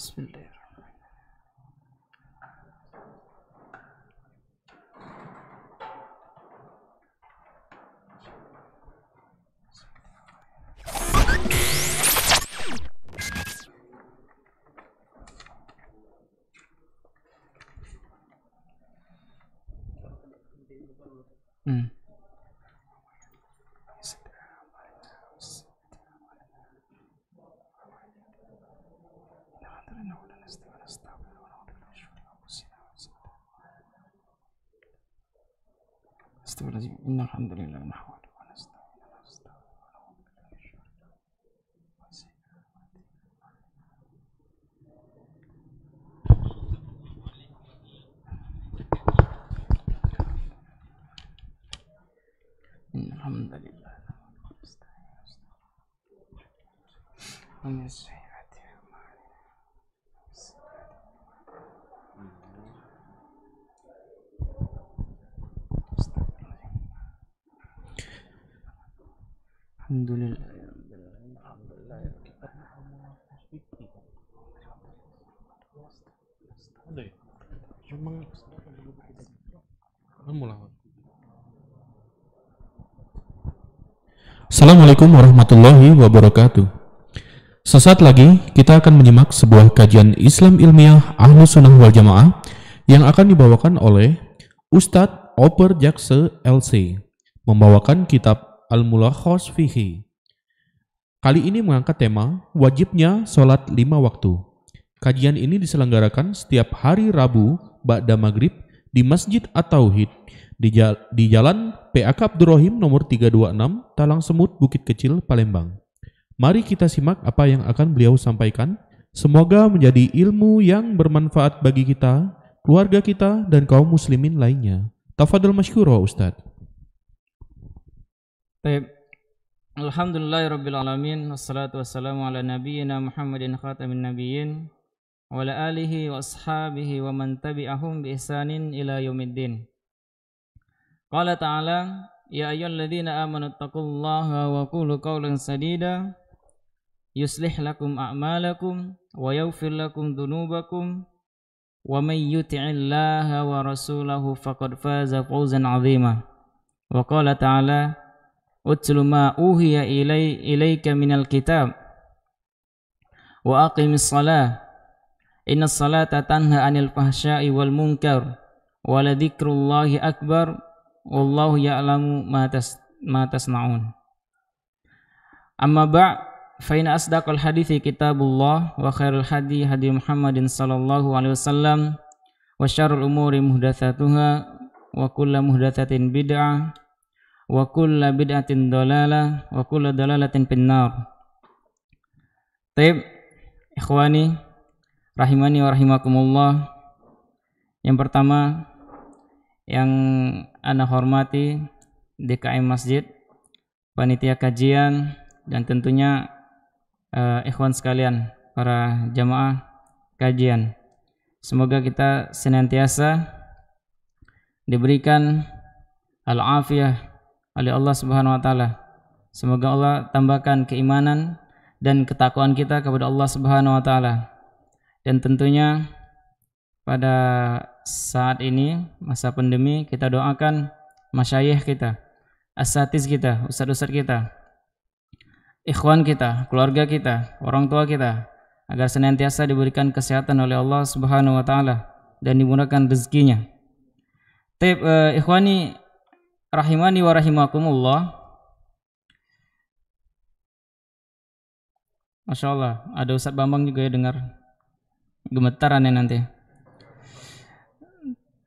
Bismillah. Astagfirullahaladzim. Innal hamdalillah nahmaduhu wa nasta'inuhu wa nastaghfiruh. Innal hamdalillah nahmaduhu wa nasta'inuhu wa nastaghfiruh. Alhamdulillah. Assalamualaikum warahmatullahi wabarakatuh. Sesaat lagi kita akan menyimak sebuah kajian Islam ilmiah Ahlus Sunnah wal Jamaah yang akan dibawakan oleh Ustadz Oper Jakse LC, membawakan kitab Al-Mulakhas Fihi. Kali ini mengangkat tema wajibnya sholat 5 waktu. Kajian ini diselenggarakan setiap hari Rabu ba'da maghrib di Masjid At-Tauhid di Jalan PAK Abdurrahim nomor 326 Talang Semut, Bukit Kecil, Palembang. Mari kita simak apa yang akan beliau sampaikan. Semoga menjadi ilmu yang bermanfaat bagi kita, keluarga kita, dan kaum muslimin lainnya. Tafadhol masykurah Ustadz. Baik. Alhamdulillahirabbil alamin wassalatu wassalamu ala nabiyyina Muhammadin khatamin nabiyyin wa ala alihi wa ashabihi wa man tabi'ahum bi ihsanin ila yaumiddin. Qala ta'ala ya ayyuhalladzina amanu taqullaha wa qulu qawlan sadida yuslih lakum a'malakum wa yaghfir lakum dhunubakum wa may yuti'illaha wa rasulahu faqad faza fawzan 'azima. Wa qala ta'ala utlu ma uhiya ilaika minal kitab wa aqimis salah innas salata tanha anil fahsya'i wal munkar wa la dzikrullahi akbar wallahu ya'lamu ma tasna'un. Amma ba' fa inna asdaqal hadithi kitabullah wa khairul hadi hadi Muhammadin sallallahu alaihi wasallam wa syarrul umuri muhdatsatuha wa kullu muhdatsatin bid'ah wa kullu bid'atin dalalah wa kullu dalalatin finnar. Taib, ikhwani rahimani wa rahimakumullah. Yang pertama yang ana hormati DKM Masjid, panitia kajian, dan tentunya ikhwan sekalian para jamaah kajian. Semoga kita senantiasa diberikan al-afiyah oleh Allah Subhanahu wa taala. Semoga Allah tambahkan keimanan dan ketakwaan kita kepada Allah Subhanahu wa taala. Dan tentunya pada saat ini masa pandemi kita doakan masyayikh kita, asatiz kita, ustaz-ustaz kita, ikhwan kita, keluarga kita, orang tua kita agar senantiasa diberikan kesehatan oleh Allah Subhanahu wa taala dan dimurahkan rezekinya. Ikhwani rahimani wa rahimakumullah. Masya Allah, ada Ustaz Bambang juga ya, dengar gemetaran ya nanti.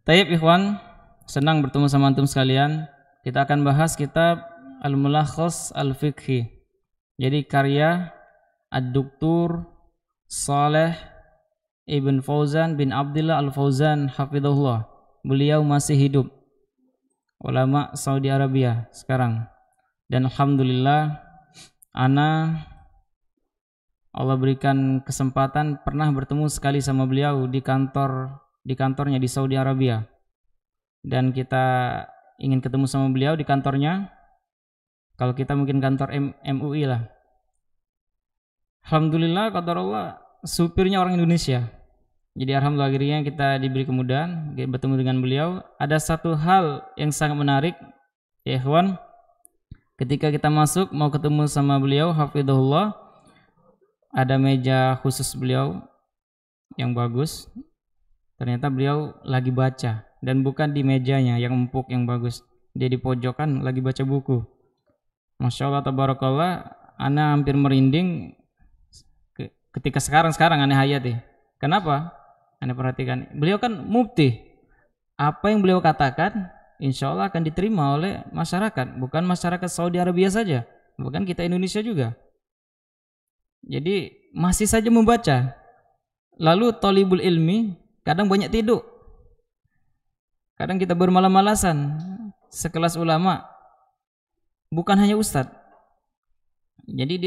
Taib ikhwan, senang bertemu sama antum sekalian. Kita akan bahas kitab Al-Mulakhas Al-Fiqhi. Jadi karya Ad-Doktor Saleh Ibn Fauzan bin Abdullah Al-Fauzan hafizahullah. Beliau masih hidup, ulama Saudi Arabia sekarang. Dan alhamdulillah ana Allah berikan kesempatan pernah bertemu sekali sama beliau di kantornya di Saudi Arabia. Dan kita ingin ketemu sama beliau di kantornya. Kalau kita mungkin kantor MUI lah. Alhamdulillah qadarullah supirnya orang Indonesia. Jadi alhamdulillah akhirnya kita diberi kemudahan bertemu dengan beliau. Ada satu hal yang sangat menarik, ya ikhwan. Ketika kita masuk mau ketemu sama beliau, hafizahullah, ada meja khusus beliau yang bagus. Ternyata beliau lagi baca, dan bukan di mejanya yang empuk yang bagus. Dia di pojokan lagi baca buku. Masya Allah tabarakallah, ana hampir merinding ketika sekarang ana hayati. Kenapa? Anda perhatikan, beliau kan mufti. Apa yang beliau katakan insya Allah akan diterima oleh masyarakat. Bukan masyarakat Saudi Arabia saja, bukan kita Indonesia juga. Jadi masih saja membaca. Lalu thalibul ilmi kadang banyak tidur. Kadang kita bermalas-malasan. Sekelas ulama, bukan hanya ustadz. Jadi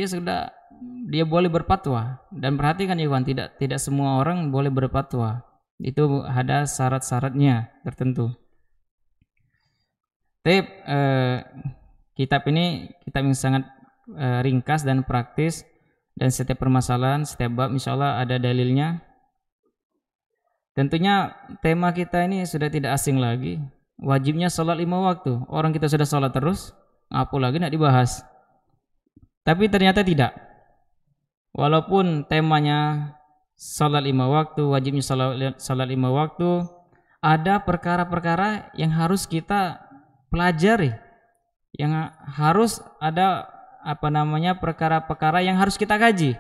dia boleh berfatwa, dan perhatikan Iwan, tidak semua orang boleh berfatwa. Itu ada syarat-syaratnya tertentu. Kitab ini kitab yang sangat ringkas dan praktis, dan setiap permasalahan, setiap bab insyaallah ada dalilnya. Tentunya tema kita ini sudah tidak asing lagi. Wajibnya sholat 5 waktu. Orang kita sudah sholat terus, apa lagi nak dibahas? Tapi ternyata tidak. Walaupun temanya salat 5 waktu, wajibnya salat 5 waktu, ada perkara-perkara yang harus kita pelajari, yang harus ada perkara-perkara yang harus kita kaji.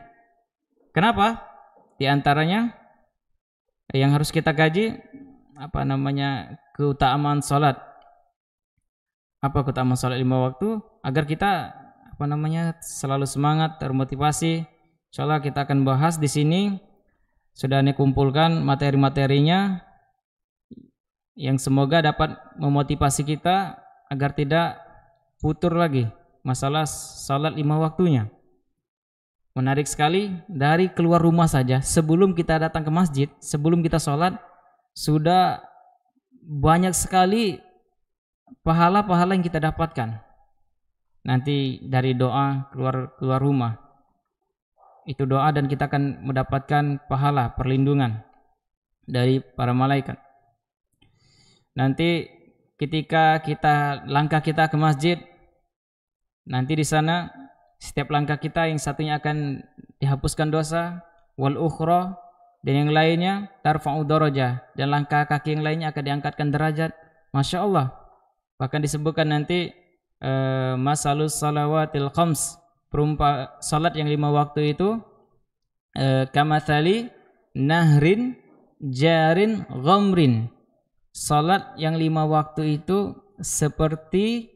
Kenapa? Di antaranya yang harus kita kaji keutamaan salat. Apa keutamaan salat 5 waktu? Agar kita selalu semangat, termotivasi. Insyaallah kita akan bahas di sini. Sudah kumpulkan materi-materinya yang semoga dapat memotivasi kita agar tidak putur lagi masalah salat 5 waktunya. Menarik sekali, dari keluar rumah saja sebelum kita datang ke masjid, sebelum kita salat, sudah banyak sekali pahala-pahala yang kita dapatkan. Nanti dari doa keluar rumah, itu doa, dan kita akan mendapatkan pahala perlindungan dari para malaikat. Nanti ketika langkah kita ke masjid, nanti di sana setiap langkah kita yang satunya akan dihapuskan dosa, wal ukhra, dan yang lainnya tarfa'u darajah, dan langkah kaki yang lainnya akan diangkatkan derajat. Masya Allah. Bahkan disebutkan nanti masalus salawatil khams, salat yang 5 waktu itu kamathali nahrin jarin ghamrin. Salat yang 5 waktu itu seperti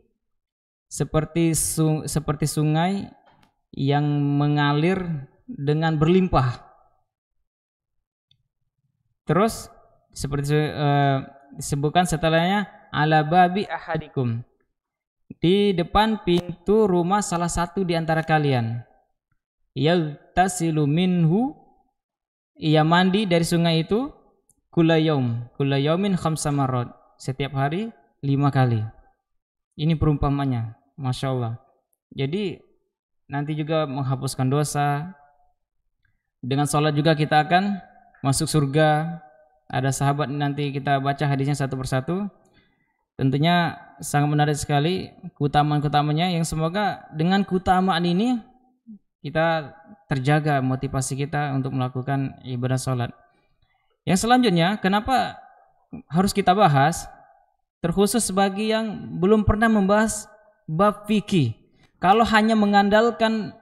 sungai yang mengalir dengan berlimpah. Terus seperti disebutkan setelahnya, ala babi ahadikum, di depan pintu rumah salah satu di antara kalian. Yaghtasilu minhu, ia mandi dari sungai itu, kulla yaumin khamsa marrat, setiap hari 5 kali. Ini perumpamannya, Masya Allah. Jadi nanti juga menghapuskan dosa. Dengan sholat juga kita akan masuk surga. Ada sahabat, nanti kita baca hadisnya satu persatu. Tentunya sangat menarik sekali keutamaan-keutamanya, yang semoga dengan keutamaan ini kita terjaga motivasi kita untuk melakukan ibadah sholat. Yang selanjutnya, kenapa harus kita bahas, terkhusus bagi yang belum pernah membahas bab fikih. Kalau hanya mengandalkan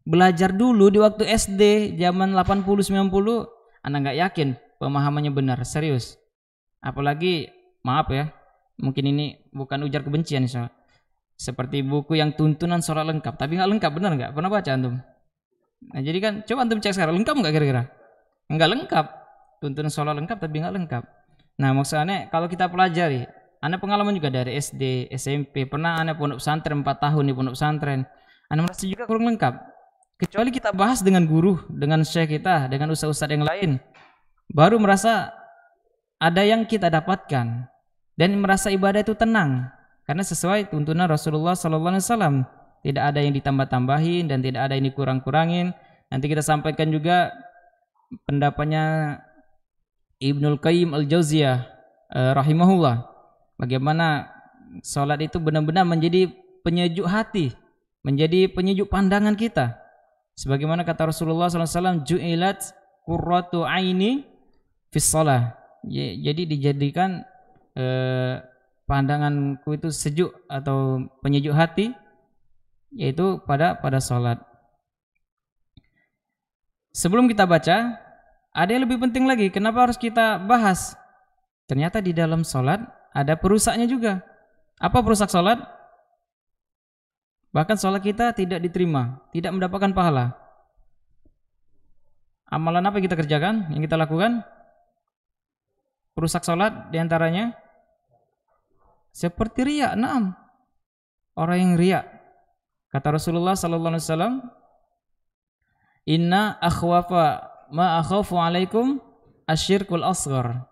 belajar dulu di waktu SD zaman 80-90, Anda nggak yakin pemahamannya benar, serius. Apalagi, maaf ya, mungkin ini bukan ujar kebencian, seperti buku yang tuntunan sholat lengkap, tapi nggak lengkap, benar nggak? Pernah baca antum? Nah jadi kan, coba antum cek sekarang, lengkap nggak kira-kira? Nggak lengkap, tuntunan sholat lengkap tapi nggak lengkap. Nah maksudnya kalau kita pelajari, Anda pengalaman juga dari SD, SMP, pernah Anda pondok pesantren 4 tahun di pondok pesantren, Anda merasa juga kurang lengkap. Kecuali kita bahas dengan guru, dengan syekh kita, dengan ustaz-ustaz yang lain, baru merasa ada yang kita dapatkan dan merasa ibadah itu tenang karena sesuai tuntunan Rasulullah SAW. Tidak ada yang ditambah-tambahin dan tidak ada yang dikurang-kurangin. Nanti kita sampaikan juga pendapatnya Ibnul Qayyim Al-Jauziyah rahimahullah, bagaimana salat itu benar-benar menjadi penyejuk hati, menjadi penyejuk pandangan kita. Sebagaimana kata Rasulullah SAW, ju'ilat qurratu aini fis shalah. Jadi dijadikan pandanganku itu sejuk atau penyejuk hati, yaitu pada salat. Sebelum kita baca, ada yang lebih penting lagi. Kenapa harus kita bahas? Ternyata di dalam salat ada perusaknya juga. Apa perusak salat? Bahkan salat kita tidak diterima, tidak mendapatkan pahala. Amalan apa yang kita kerjakan, yang kita lakukan? Perusak salat diantaranya seperti riya. Naam, orang yang riya. Kata Rasulullah SAW, inna akhwafa ma akhafu alaikum asyirkul asghar,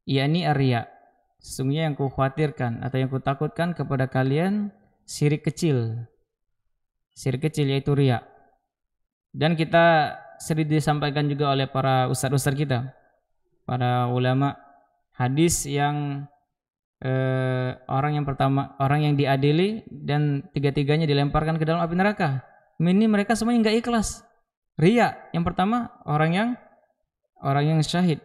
yakni ar-riya. Sesungguhnya yang kukhawatirkan atau yang kutakutkan kepada kalian syirik kecil. Syirik kecil yaitu riya. Dan kita sering disampaikan juga oleh para ustaz-ustaz kita, para ulama hadis yang orang yang diadili dan tiga-tiganya dilemparkan ke dalam api neraka. Ini mereka semuanya enggak ikhlas. Riya. Yang pertama orang yang syahid.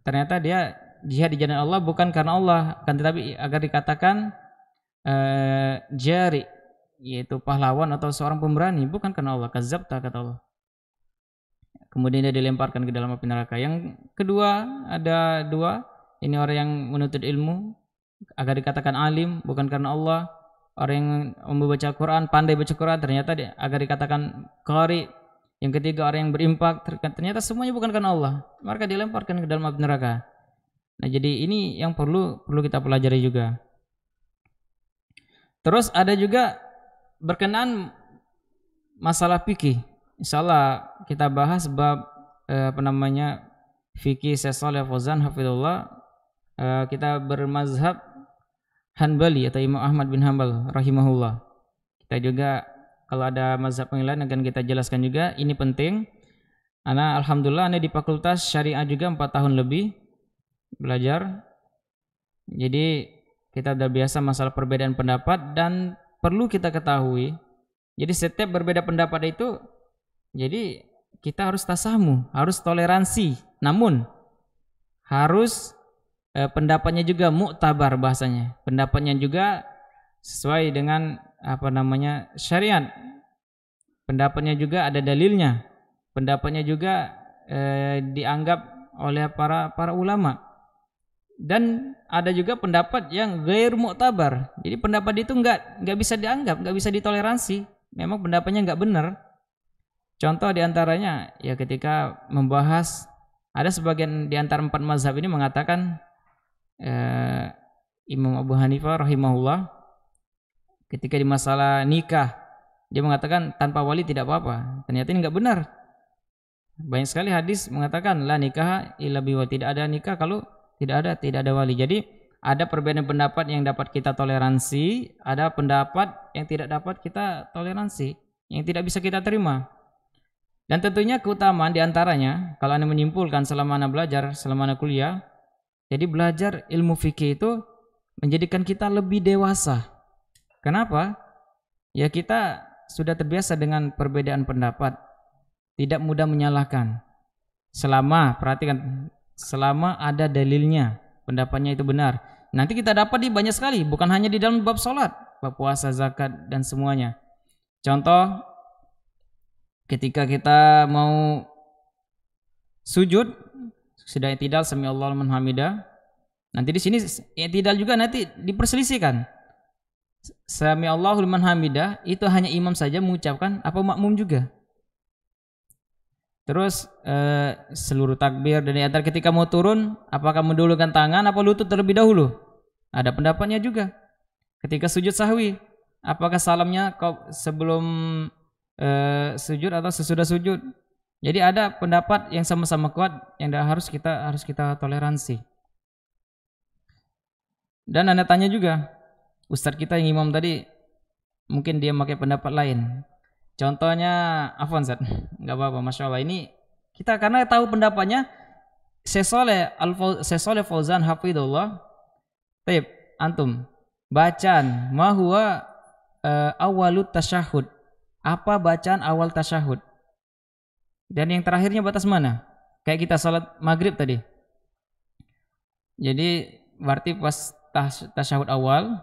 Ternyata dia jihad di jalan Allah bukan karena Allah, kan tetapi agar dikatakan jari, yaitu pahlawan atau seorang pemberani, bukan karena Allah. Kadzabta, kata Allah. Kemudian dia dilemparkan ke dalam api neraka. Yang kedua, ada dua. Ini orang yang menuntut ilmu agar dikatakan alim, bukan karena Allah. Orang yang membaca Quran, pandai baca Quran, ternyata agar dikatakan qari. Yang ketiga, orang yang berimpak, ternyata semuanya bukan karena Allah. Mereka dilemparkan ke dalam api neraka. Nah, jadi ini yang perlu kita pelajari juga. Terus ada juga berkenaan masalah fikih. Insyaallah kita bahas bab fikih Syekh Shalih Fauzan hafizullah. Kita bermazhab Hanbali atau Imam Ahmad bin Hanbal rahimahullah. Kita juga kalau ada mazhab yang lain akan kita jelaskan juga. Ini penting. Alhamdulillah di Fakultas Syariah juga 4 tahun lebih belajar. Jadi kita sudah biasa masalah perbedaan pendapat, dan perlu kita ketahui. Jadi setiap berbeda pendapat itu, jadi kita harus tasamuh, harus toleransi. Namun harus pendapatnya juga muktabar bahasanya. Pendapatnya juga sesuai dengan syariat. Pendapatnya juga ada dalilnya. Pendapatnya juga dianggap oleh para ulama. Dan ada juga pendapat yang ghair muktabar. Jadi pendapat itu enggak bisa dianggap, enggak bisa ditoleransi. Memang pendapatnya enggak benar. Contoh diantaranya ya ketika membahas, ada sebagian di antara 4 mazhab ini mengatakan Imam Abu Hanifah rahimahullah ketika di masalah nikah dia mengatakan tanpa wali tidak apa-apa. Ternyata ini enggak benar. Banyak sekali hadis mengatakan la nikah illa biwali, tidak ada nikah kalau tidak ada wali. Jadi ada perbedaan pendapat yang dapat kita toleransi, ada pendapat yang tidak dapat kita toleransi, yang tidak bisa kita terima. Dan tentunya keutamaan diantaranya, kalau Anda menyimpulkan selama Anda belajar, selama Anda kuliah, jadi belajar ilmu fikih itu menjadikan kita lebih dewasa. Kenapa? Ya kita sudah terbiasa dengan perbedaan pendapat, tidak mudah menyalahkan. Selama ada dalilnya, pendapatnya itu benar. Nanti kita dapat di banyak sekali, bukan hanya di dalam bab salat, bab puasa, zakat dan semuanya. Contoh, ketika kita mau sujud, sudah i'tidal sami Allahu liman hamidah. Nanti di sini i'tidal juga nanti diperselisihkan. Sami Allahu liman hamidah itu hanya imam saja mengucapkan apa makmum juga. Terus seluruh takbir dan diantar ketika mau turun, apakah mendahulukan tangan apa lutut terlebih dahulu? Ada pendapatnya juga. Ketika sujud sahwi, apakah salamnya sebelum sujud atau sesudah sujud? Jadi ada pendapat yang sama-sama kuat yang harus kita toleransi. Dan Anda tanya juga, ustadz kita yang imam tadi mungkin dia pakai pendapat lain. Contohnya afwan Zat. Enggak apa-apa, Masya Allah. Ini kita karena tahu pendapatnya Syekh Shalih Fauzan hafizahullah. Baik, antum bacaan ma huwa awalut tasyahud. Apa bacaan awal tasyahud? Dan yang terakhirnya batas mana? Kayak kita salat maghrib tadi. Jadi berarti pas tasyahud awal,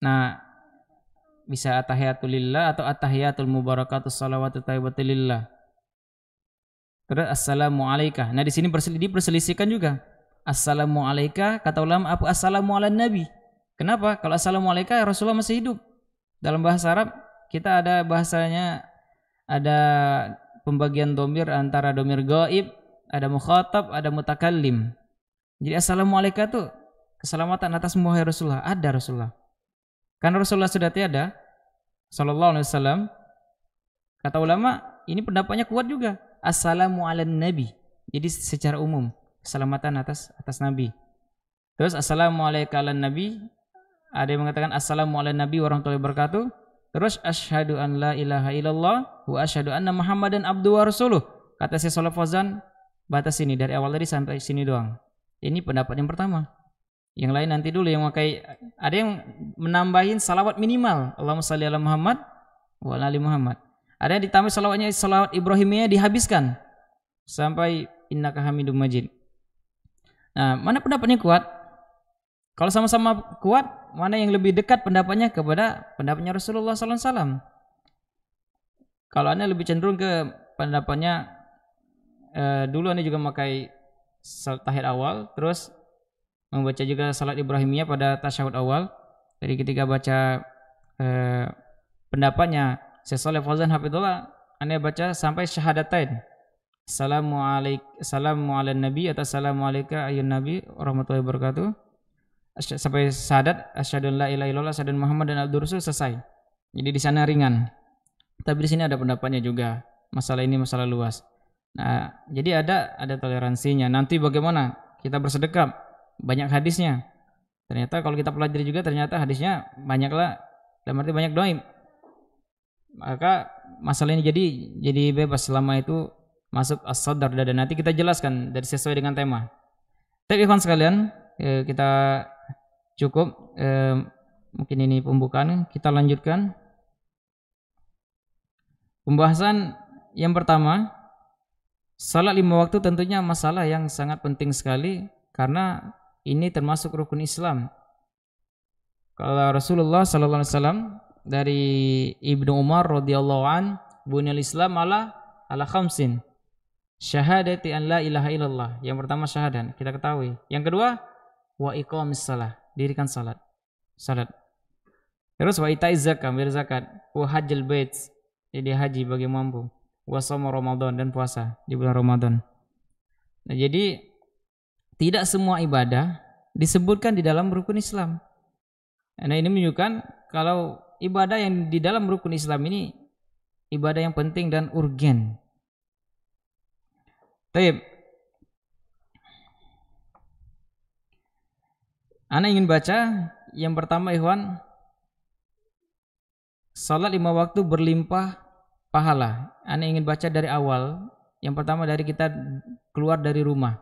nah bisa atahiyatul lillah atau atahiyatul mubarakatus salawatu thayyibatu lillah. Terus assalamu alaika. Nah di sini diperselisihkan juga. Assalamu alaika, kata ulama apa assalamu ala nabi. Kenapa? Kalau assalamu alaika Rasulullah masih hidup. Dalam bahasa Arab kita ada bahasanya, ada pembagian domir antara domir gaib, ada mukhatab, ada mutakallim. Jadi assalamu alaika itu keselamatan atas wahai Rasulullah, ada Rasulullah. Karena Rasulullah sudah tiada sallallahu alaihi wasallam, kata ulama ini pendapatnya kuat juga. Assalamu ala nabi. Jadi secara umum keselamatan atas nabi. Terus assalamu alaika ala nabi, ada yang mengatakan assalamu ala nabi warahmatullahi wabarakatuh. Terus asyhadu an la ilaha illallah wa asyhadu anna muhammadan abduhu wa rasuluh. Kata Syekh Shalih Fauzan batas ini dari awal tadi sampai sini doang. Ini pendapat yang pertama. Yang lain nanti dulu yang pakai, ada yang menambahin salawat minimal. Allahumma shalli ala Muhammad wa ala ali Muhammad. Ada yang ditambah salawat Ibrahimiyah dihabiskan sampai innaka hamidum majid. Nah, mana pendapatnya kuat? Kalau sama-sama kuat, mana yang lebih dekat pendapatnya kepada pendapatnya Rasulullah SAW? Kalau Anda lebih cenderung ke pendapatnya, dulu Anda juga memakai tahiyat awal, terus membaca juga salat Ibrahimiyah pada tasyahud awal. Jadi ketika baca pendapatnya Syekh Shalih Fauzan hafizahullah, Anda baca sampai syahadatain. Assalamu ala nabi atau assalamu alaika ayyuhan nabi warahmatullahi wabarakatuh. Sampai syahadat asyhadu an la ilaha illallah asyhadu anna muhammadan abduhu rasul, selesai. Jadi di sana ringan. Tapi di sini ada pendapatnya juga. Masalah ini masalah luas. Nah, jadi ada toleransinya. Nanti bagaimana kita bersedekap? Banyak hadisnya. Ternyata kalau kita pelajari juga ternyata hadisnya banyaklah, dalam arti banyak doaim. Maka masalah ini jadi bebas selama itu masuk as-sadar, dan nanti kita jelaskan dari sesuai dengan tema. Tapi ikhwan sekalian, kita cukup mungkin ini pembukaan, kita lanjutkan pembahasan yang pertama. Salat 5 waktu tentunya masalah yang sangat penting sekali karena ini termasuk rukun Islam. Kalau Rasulullah sallallahu alaihi wasallam dari Ibnu Umar radhiyallahu an, bunyal Islam ala khamsin. Syahadati an la ilaha illallah. Yang pertama syahadat, kita ketahui. Yang kedua wa iqamis shalah, dirikan salat. Terus wa itaiz zakat, bayar zakat, wa hajjal bait, jadi haji bagi mampu. Wa shaum Ramadan, dan puasa di bulan Ramadan. Nah, jadi tidak semua ibadah disebutkan di dalam rukun Islam. Nah, ini menunjukkan kalau ibadah yang di dalam rukun Islam ini ibadah yang penting dan urgen. Baik. Ana ingin baca yang pertama ikhwan, salat 5 waktu berlimpah pahala. Ana ingin baca dari awal. Yang pertama dari kita keluar dari rumah.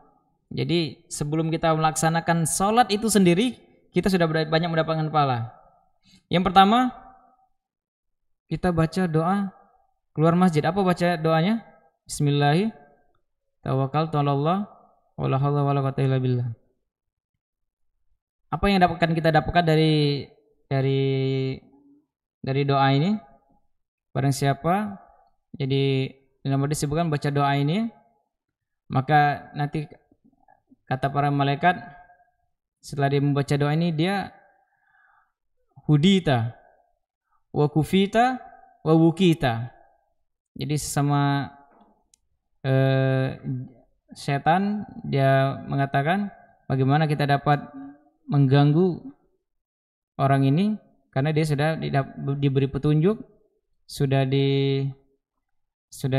Jadi sebelum kita melaksanakan salat itu sendiri, kita sudah banyak mendapatkan pahala. Yang pertama, kita baca doa keluar masjid. Apa baca doanya? Bismillahirrahmanirrahim. Tawakkaltu 'alallah wala haula wala quwwata illa billah. Apa yang kita dapatkan dari doa ini? Barang siapa jadi dalam hadis disebutkan baca doa ini, maka nanti kata para malaikat setelah dia membaca doa ini, dia hudita wa kufita wa wukita. Jadi sesama setan dia mengatakan bagaimana kita dapat mengganggu orang ini, karena dia sudah diberi petunjuk, sudah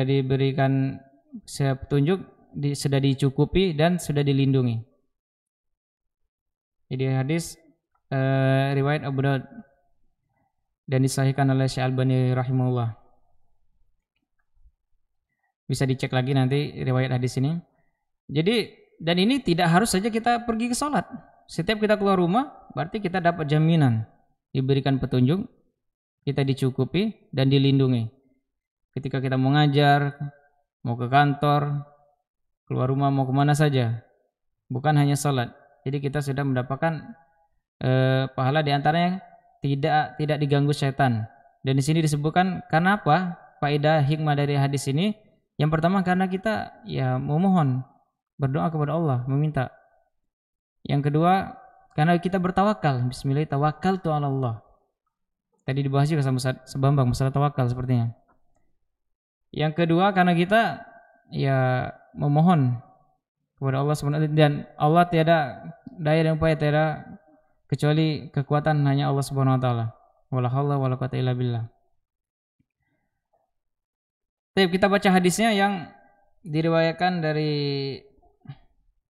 diberikan petunjuk, sudah dicukupi dan sudah dilindungi. Jadi hadis riwayat Abu Daud dan disahihkan oleh Syekh Albani rahimahullah. Bisa dicek lagi nanti riwayat hadis ini. Jadi, dan ini tidak harus saja kita pergi ke sholat. Setiap kita keluar rumah, berarti kita dapat jaminan, diberikan petunjuk, kita dicukupi dan dilindungi. Ketika kita mau ngajar, mau ke kantor, keluar rumah mau kemana saja, bukan hanya sholat. Jadi kita sudah mendapatkan pahala diantaranya tidak diganggu setan. Dan di sini disebutkan karena apa? Faedah hikmah dari hadis ini, yang pertama karena kita ya memohon, berdoa kepada Allah, meminta. Yang kedua karena kita bertawakal. Bismillah, tawakkaltu 'ala Allah. Tadi dibahas juga sama Sebambang masalah tawakal sepertinya. Yang kedua karena kita ya memohon kepada Allah SWT, dan Allah tiada daya dan upaya tiada kecuali kekuatan hanya Allah Subhanahu wa taala. Wala haula wala quwata illa billah. Kita baca hadisnya yang diriwayatkan dari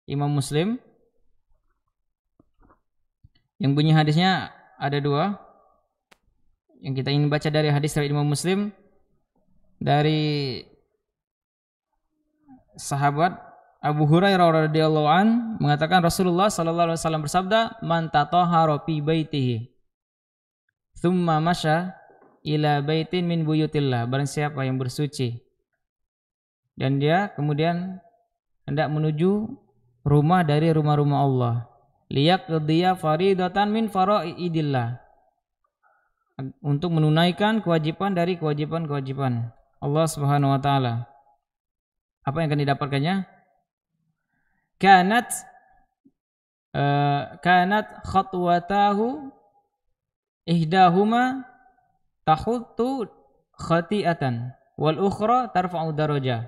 Imam Muslim. Yang bunyi hadisnya ada dua. Yang kita ingin baca dari hadis dari Imam Muslim dari sahabat Abu Hurairah radhiyallahu an mengatakan Rasulullah sallallahu alaihi wasallam bersabda, "Man tatahhara fi baitihi tsumma masya ila baitin min buyutillah." Barang siapa yang bersuci dan dia kemudian hendak menuju rumah dari rumah-rumah Allah, liyaqdiya faridatan min faraidillah, untuk menunaikan kewajiban dari kewajiban-kewajiban Allah Subhanahu wa taala. Apa yang akan didapatkannya? Kanat khatwatahu ihdahuma tahuttu khati'atan wal ukhra tarfa'u darajah.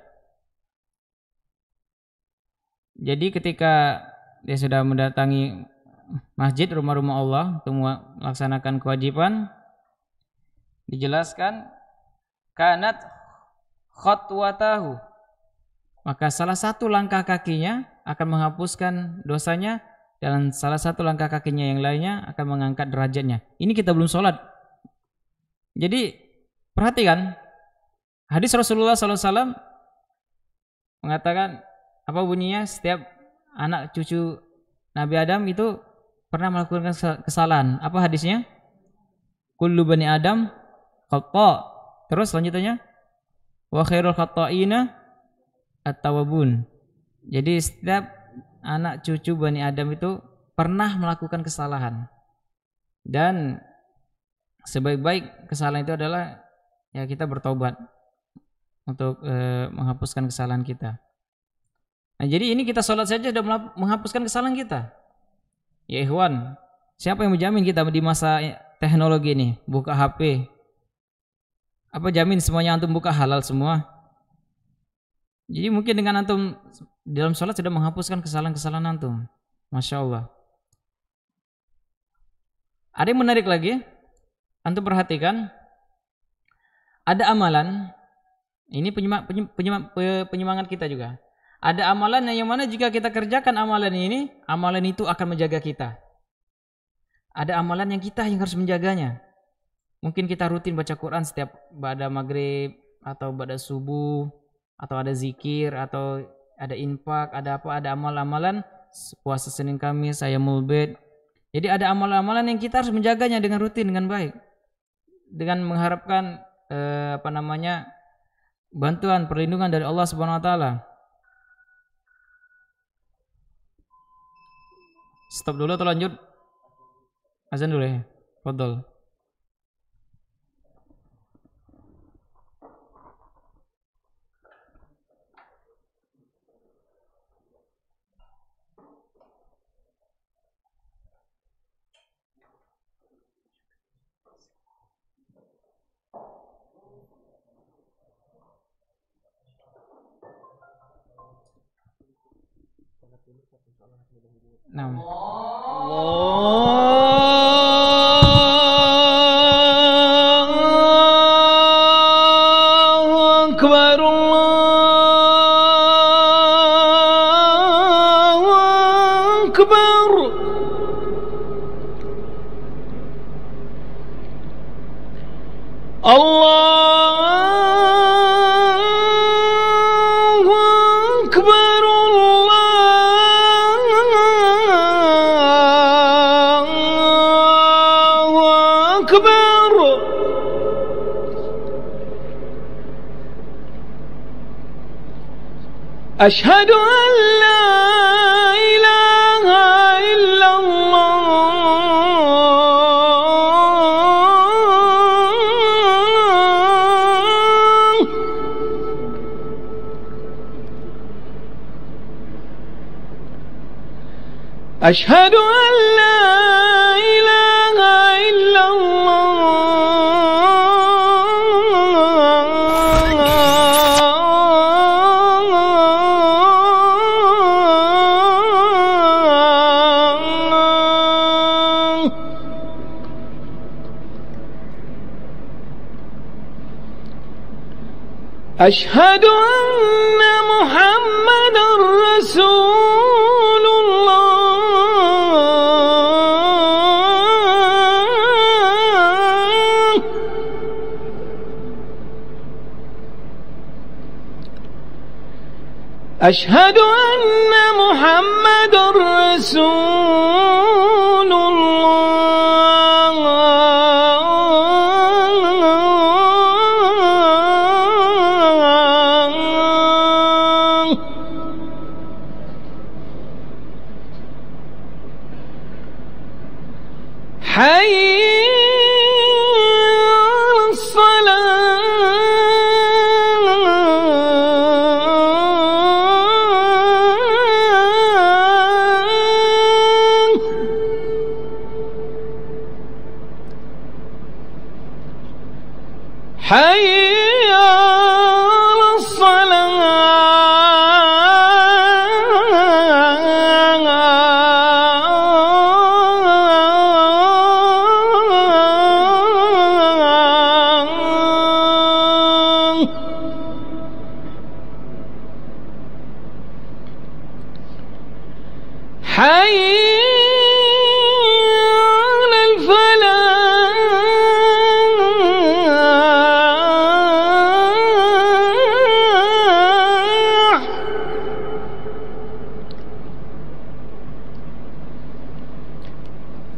Jadi ketika dia sudah mendatangi masjid, rumah-rumah Allah untuk melaksanakan kewajiban, dijelaskan kanat khatwatahu, maka salah satu langkah kakinya akan menghapuskan dosanya, dan salah satu langkah kakinya yang lainnya akan mengangkat derajatnya. Ini kita belum sholat. Jadi perhatikan hadis Rasulullah SAW mengatakan apa bunyinya? Setiap anak cucu Nabi Adam itu pernah melakukan kesalahan. Apa hadisnya? Kullu bani Adam khata'. Terus selanjutnya wa khairul khata'ina at-tawwabun. Jadi setiap anak cucu Bani Adam itu pernah melakukan kesalahan, dan sebaik-baik kesalahan itu adalah ya kita bertobat untuk menghapuskan kesalahan kita. Nah, jadi ini kita sholat saja sudah menghapuskan kesalahan kita. Ya ikhwan, siapa yang menjamin kita di masa teknologi ini buka HP? Apa jamin semuanya antum buka halal semua? Jadi mungkin dengan antum dalam sholat sudah menghapuskan kesalahan-kesalahan antum. Masya Allah. Ada yang menarik lagi. Antum perhatikan. Ada amalan. Ini penyemangat kita juga. Ada amalan yang mana jika kita kerjakan amalan ini, amalan itu akan menjaga kita. Ada amalan yang kita yang harus menjaganya. Mungkin kita rutin baca Quran setiap ba'da maghrib atau ba'da subuh, atau ada zikir, atau ada infak, ada apa, ada amal-amalan puasa Senin Kamis, Ayyamul Bid. Jadi ada amal-amalan yang kita harus menjaganya dengan rutin, dengan baik, dengan mengharapkan bantuan, perlindungan dari Allah Subhanahu wa taala. Stop dulu atau lanjut? Azan dulu ya. Fadhol. Nah. Allahu Akbar, Allahu Akbar. أشهد أن لا إله إلا الله. أشهد أن لا إله إلا الله. أشهد أن محمدا رسول الله. أشهد أن محمدا رسول الله. حي على الصلاة. حي على الصلاة. حي على الفلاح.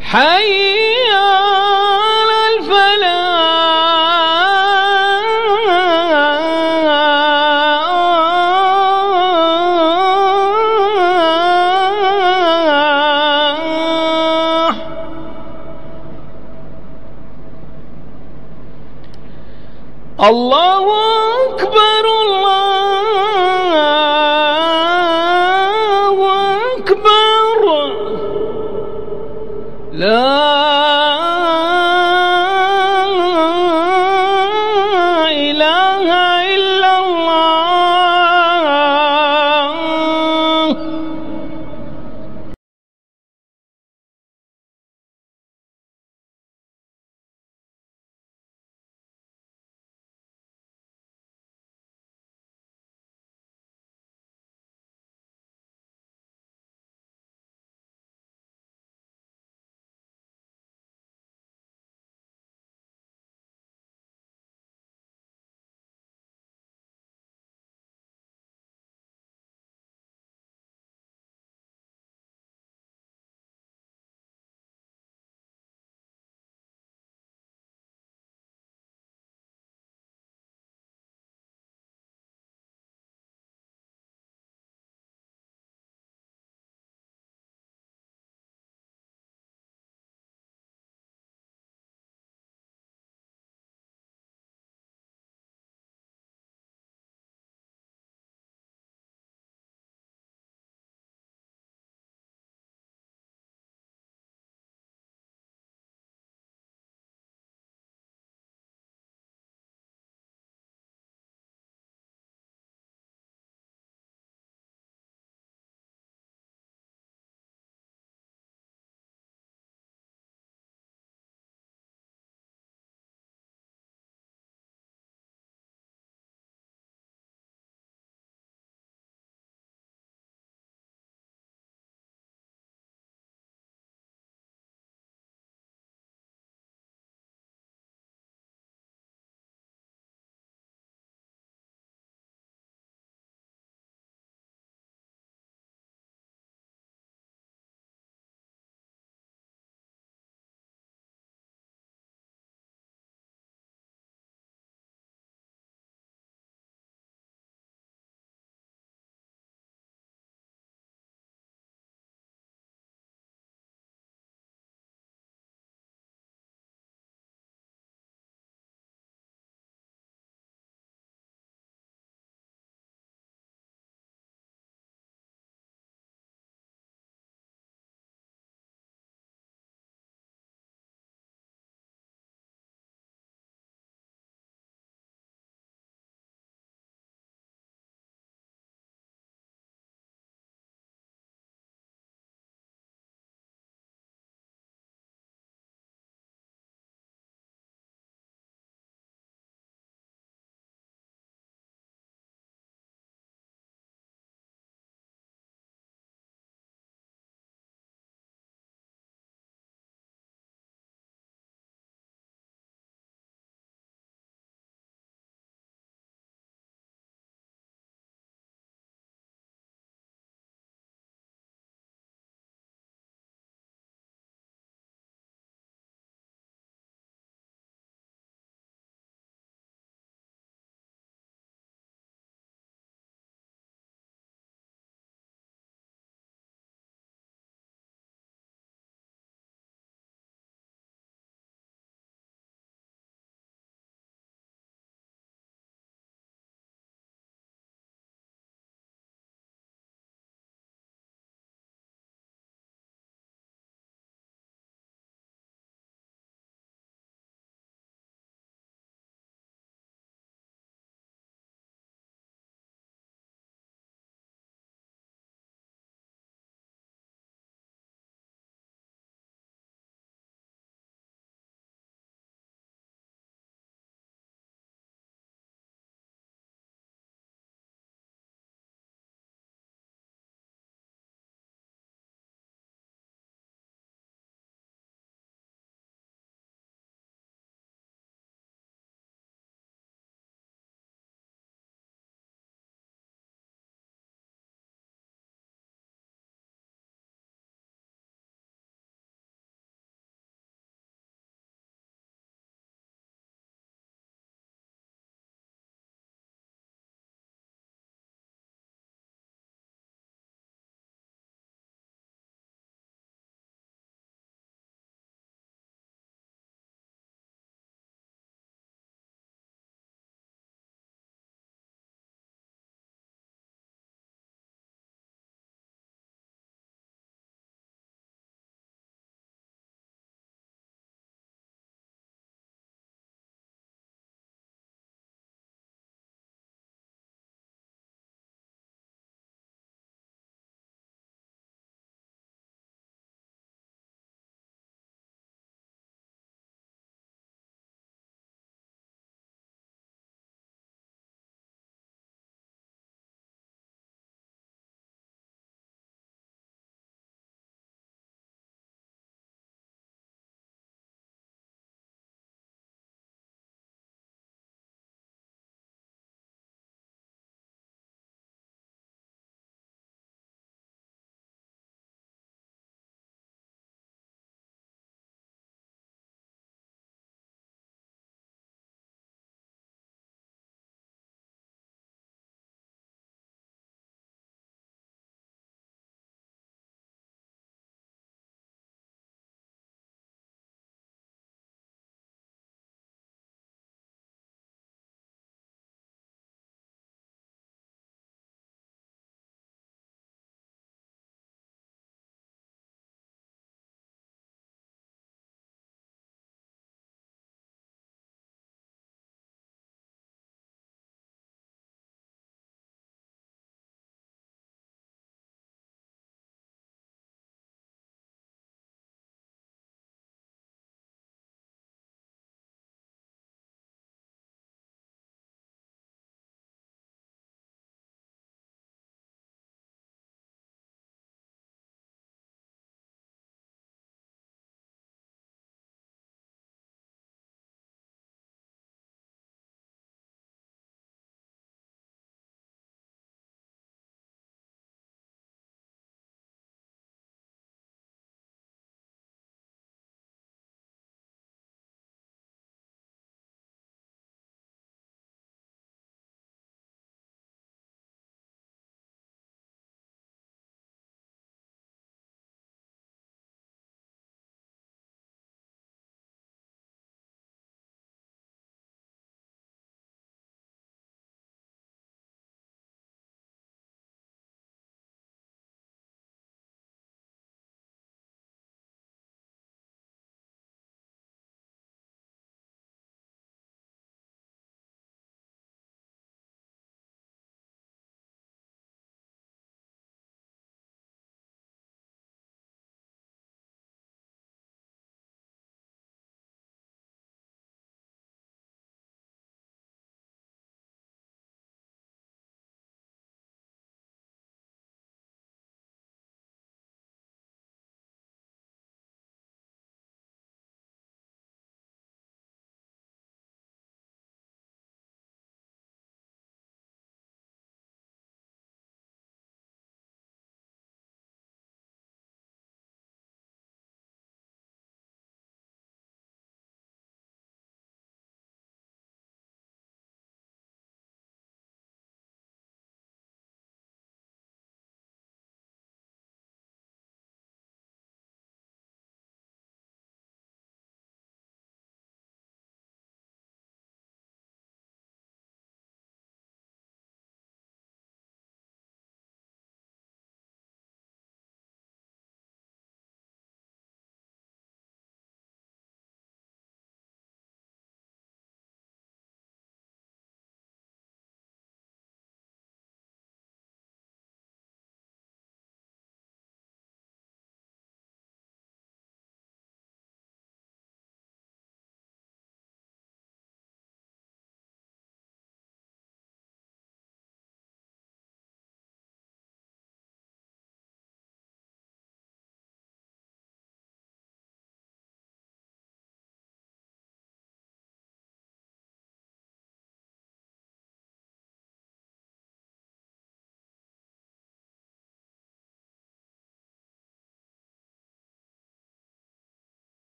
حي على الفلاح. الله أكبر الله أكبر. لا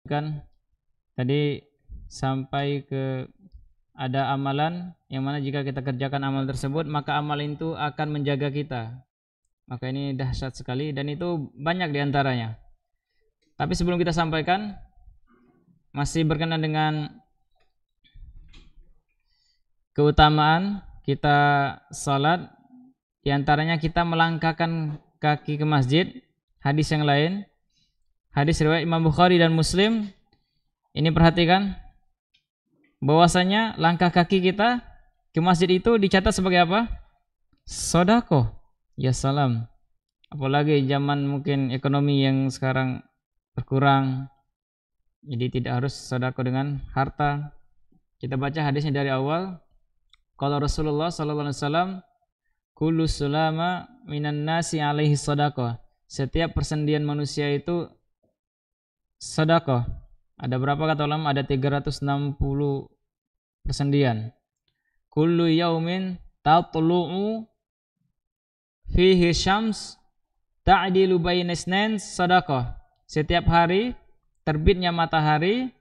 kan tadi sampai ke ada amalan yang mana jika kita kerjakan amal tersebut maka amal itu akan menjaga kita. Maka ini dahsyat sekali dan itu banyak diantaranya. Tapi sebelum kita sampaikan, masih berkenaan dengan keutamaan kita salat, diantaranya kita melangkahkan kaki ke masjid. Hadis yang lain, hadis riwayat Imam Bukhari dan Muslim, ini perhatikan bahwasanya langkah kaki kita ke masjid itu dicatat sebagai apa? Sedekah. Ya salam. Apalagi zaman mungkin ekonomi yang sekarang berkurang, jadi tidak harus sedekah dengan harta. Kita baca hadisnya dari awal. Qala Rasulullah sallallahu alaihi wasallam, kullu sulama minan nasi alaihi sedekah. Setiap persendian manusia itu sedekah. Ada berapa kata ulama? Ada 360 persendian. Kullu yaumin tatlu'u fihi syams ta'dilu baina isnain sedekah. Setiap hari terbitnya matahari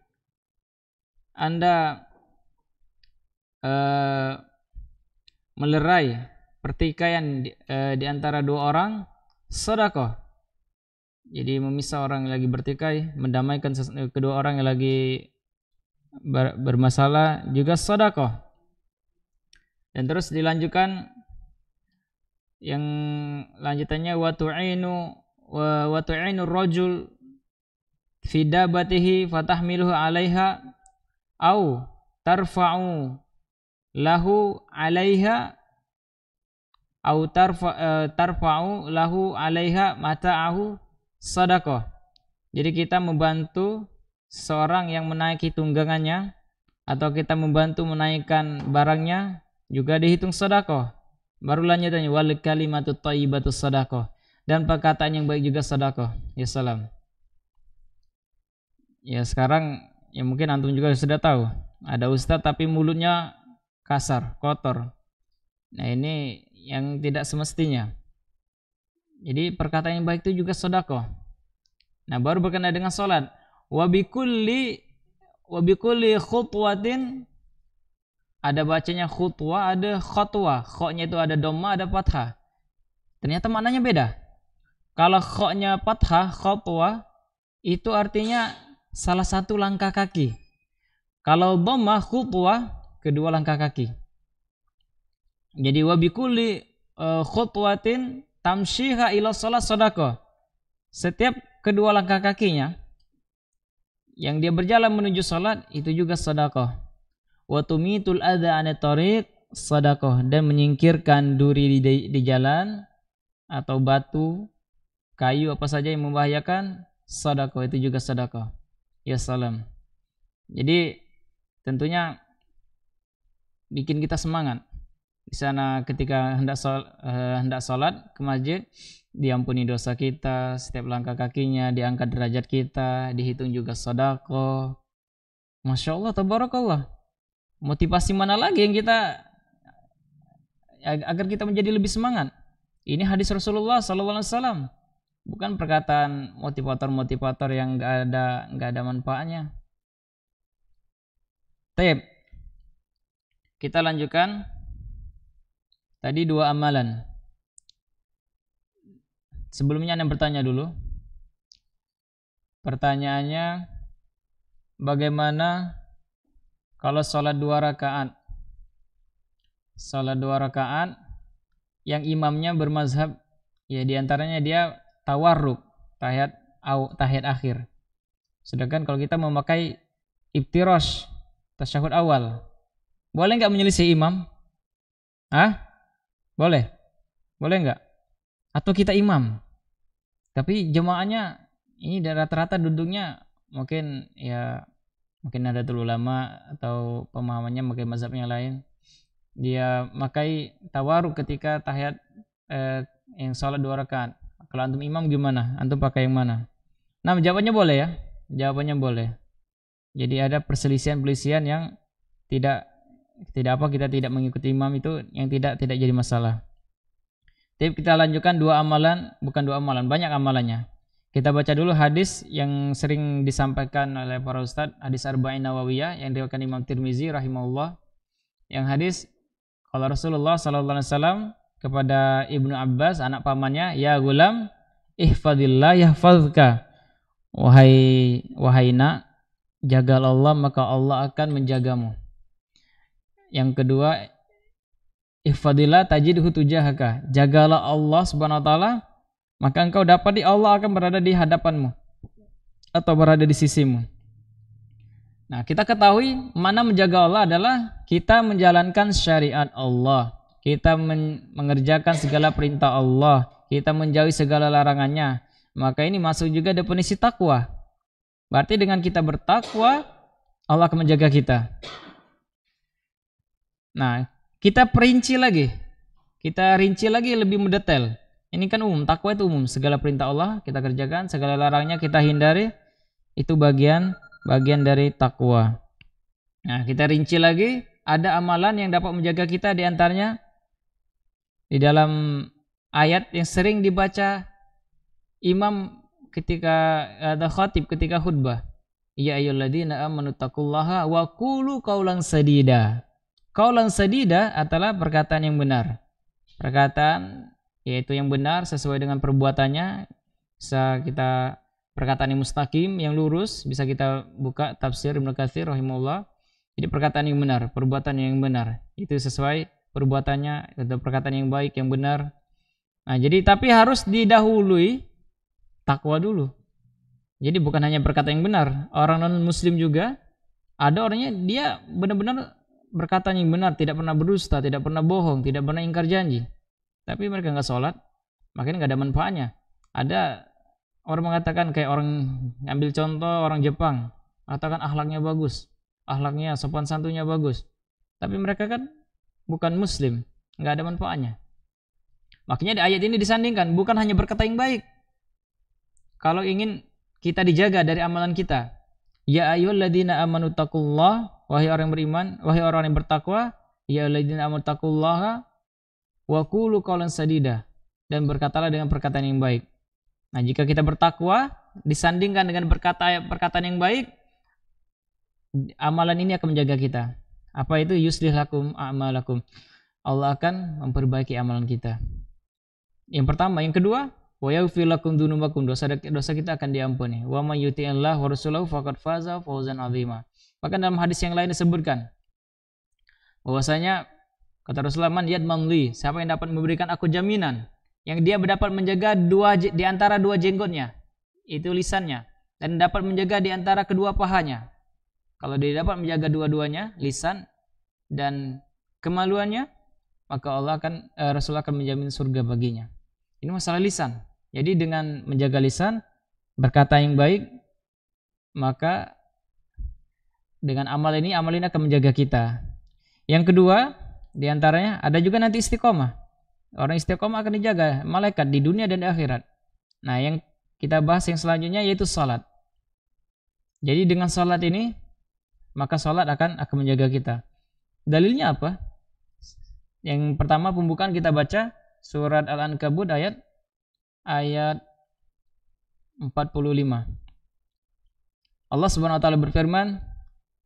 Anda melerai pertikaian di antara dua orang, sedekah. Jadi memisah orang yang lagi bertikai, mendamaikan kedua orang yang lagi bermasalah, juga sedekah. Dan terus dilanjutkan yang lanjutannya wa tu'inu rajul fi dabatihi fatahmiluhu 'alaiha au tarfa'u lahu 'alaiha au tarfa'u lahu 'alaiha mata'ahu sedekah. Jadi kita membantu seorang yang menaiki tunggangannya atau kita membantu menaikkan barangnya juga dihitung sedekah. Baru lanjutannya wal kalimatut thayyibatus sedekah, dan perkataan yang baik juga sedekah. Ya salam. Ya sekarang ya mungkin antum juga sudah tahu, ada ustaz tapi mulutnya kasar, kotor. Nah, ini yang tidak semestinya. Jadi perkataan yang baik itu juga sedekah. Nah, baru berkenaan dengan salat. Wa bikulli khutwatin, ada bacanya khutwa, ada khotwa. Khoknya itu ada dhamma, ada fathah. Ternyata maknanya beda. Kalau khoknya fathah, khotwa, itu artinya salah satu langkah kaki. Kalau dhamma, khutwa, kedua langkah kaki. Jadi wa bikulli khutwatin tamshiha ila shalah sedekah. Setiap kedua langkah kakinya yang dia berjalan menuju salat itu juga sedekah. Wa tumitul adza anit tariq sedekah, dan menyingkirkan duri di jalan atau batu, kayu apa saja yang membahayakan, sedekah itu juga sedekah. Ya salam. Jadi tentunya bikin kita semangat. Di sana ketika hendak salat ke masjid, diampuni dosa kita, setiap langkah kakinya diangkat derajat kita, dihitung juga sedekah. Masya Allah, tabarakallah. Motivasi mana lagi yang kita agar kita menjadi lebih semangat? Ini hadis Rasulullah SAW, bukan perkataan motivator yang nggak ada manfaatnya. Baik, kita lanjutkan. Tadi dua amalan. Sebelumnya Anda bertanya dulu. Pertanyaannya, bagaimana kalau sholat 2 rakaat? Sholat 2 rakaat yang imamnya bermazhab, ya diantaranya dia tawarruk, tahiyat akhir. Sedangkan kalau kita memakai iftirash, tasyahud awal, boleh nggak menyelisih imam? Hah? Boleh? Boleh nggak? Atau kita imam, tapi jemaahnya ini rata-rata duduknya mungkin ada ulama atau pemahamannya mungkin mazhabnya lain. Dia makai tawaruk ketika tahiyat yang sholat 2 rakaat. Kalau antum imam gimana? Antum pakai yang mana? Nah, jawabannya boleh ya. Jawabannya boleh. Jadi ada perselisihan yang kita tidak mengikuti imam itu yang tidak jadi masalah. Tapi kita lanjutkan 2 amalan, bukan 2 amalan, banyak amalannya. Kita baca dulu hadis yang sering disampaikan oleh para ustadz, hadis Arba'in Nawawiyah yang diriwayatkan Imam Tirmizi rahimahullah. Yang hadis kalau Rasulullah sallallahu alaihi wasallam kepada Ibnu Abbas anak pamannya, "Ya gulam, ihfadillah yahfazka." Wahai nak, jagalah Allah maka Allah akan menjagamu. Yang kedua, ihfadillah tajidhu tujahaka. Jagalah Allah Subhanahu wa taala, maka engkau dapat Allah akan berada di hadapanmu atau berada di sisimu. Nah, kita ketahui mana menjaga Allah adalah kita menjalankan syariat Allah, kita mengerjakan segala perintah Allah, kita menjauhi segala larangannya. Maka ini masuk juga definisi takwa. Berarti dengan kita bertakwa, Allah akan menjaga kita. Nah, kita rinci lagi lebih mendetail. Ini kan umum, takwa itu umum, segala perintah Allah kita kerjakan, segala larangnya kita hindari, itu bagian dari takwa. Nah, kita rinci lagi, ada amalan yang dapat menjaga kita, di antaranya di dalam ayat yang sering dibaca imam ketika ada khatib ketika khutbah. Ya ayyuhalladzina amanu taqullaha wa qulu qaulan sadida. Qaulan sadida adalah perkataan yang benar. Perkataan yaitu yang benar sesuai dengan perbuatannya. Bisa kita perkataan yang mustaqim, yang lurus, bisa kita buka tafsir Ibnu Katsir rahimahullah. Jadi perkataan yang benar, perbuatan yang benar, itu sesuai perbuatannya, itu perkataan yang baik, yang benar. Nah, jadi tapi harus didahului takwa dulu. Jadi bukan hanya berkata yang benar. Orang non muslim juga ada orangnya dia benar-benar berkata yang benar, tidak pernah berdusta, tidak pernah bohong, tidak pernah ingkar janji. Tapi mereka nggak sholat, makanya nggak ada manfaatnya. Ada orang mengatakan kayak orang ambil contoh orang Jepang, katakan akhlaknya bagus, akhlaknya sopan santunnya bagus. Tapi mereka kan bukan muslim, nggak ada manfaatnya. Makanya di ayat ini disandingkan, bukan hanya berkata yang baik. Kalau ingin kita dijaga dari amalan kita, ya ayyuhalladzina amanu taqullah, wahai orang beriman, wahai orang yang bertakwa, ya ayyuhalladzina amanu taqullaha wa qulu qaulan sadida, dan berkatalah dengan perkataan yang baik. Nah, jika kita bertakwa disandingkan dengan perkataan yang baik, amalan ini akan menjaga kita. Apa itu? Yuslih lakum a'malakum. Allah akan memperbaiki amalan kita. Yang pertama, yang kedua, wa yaghfir lakum dzunubakum, dosa kita akan diampuni. Wa may yuti'illah wa rasulahu faqad faza fawzan 'azima. Bahkan dalam hadis yang lain disebutkan bahwasanya kata Rasulullah, man yadman li, siapa yang dapat memberikan aku jaminan, yang dia dapat menjaga di antara dua jenggotnya, itu lisannya, dan dapat menjaga di antara kedua pahanya. Kalau dia dapat menjaga dua-duanya, lisan dan kemaluannya, maka Rasulullah akan menjamin surga baginya. Ini masalah lisan. Jadi dengan menjaga lisan, berkata yang baik, maka dengan amal ini akan menjaga kita. Yang kedua, di antaranya ada juga nanti istiqomah. Orang istiqomah akan dijaga malaikat di dunia dan di akhirat. Nah, yang kita bahas yang selanjutnya yaitu salat. Jadi dengan salat ini, maka salat akan menjaga kita. Dalilnya apa? Yang pertama pembukaan kita baca surat Al-Ankabut ayat 45. Allah Subhanahu wa taala berfirman,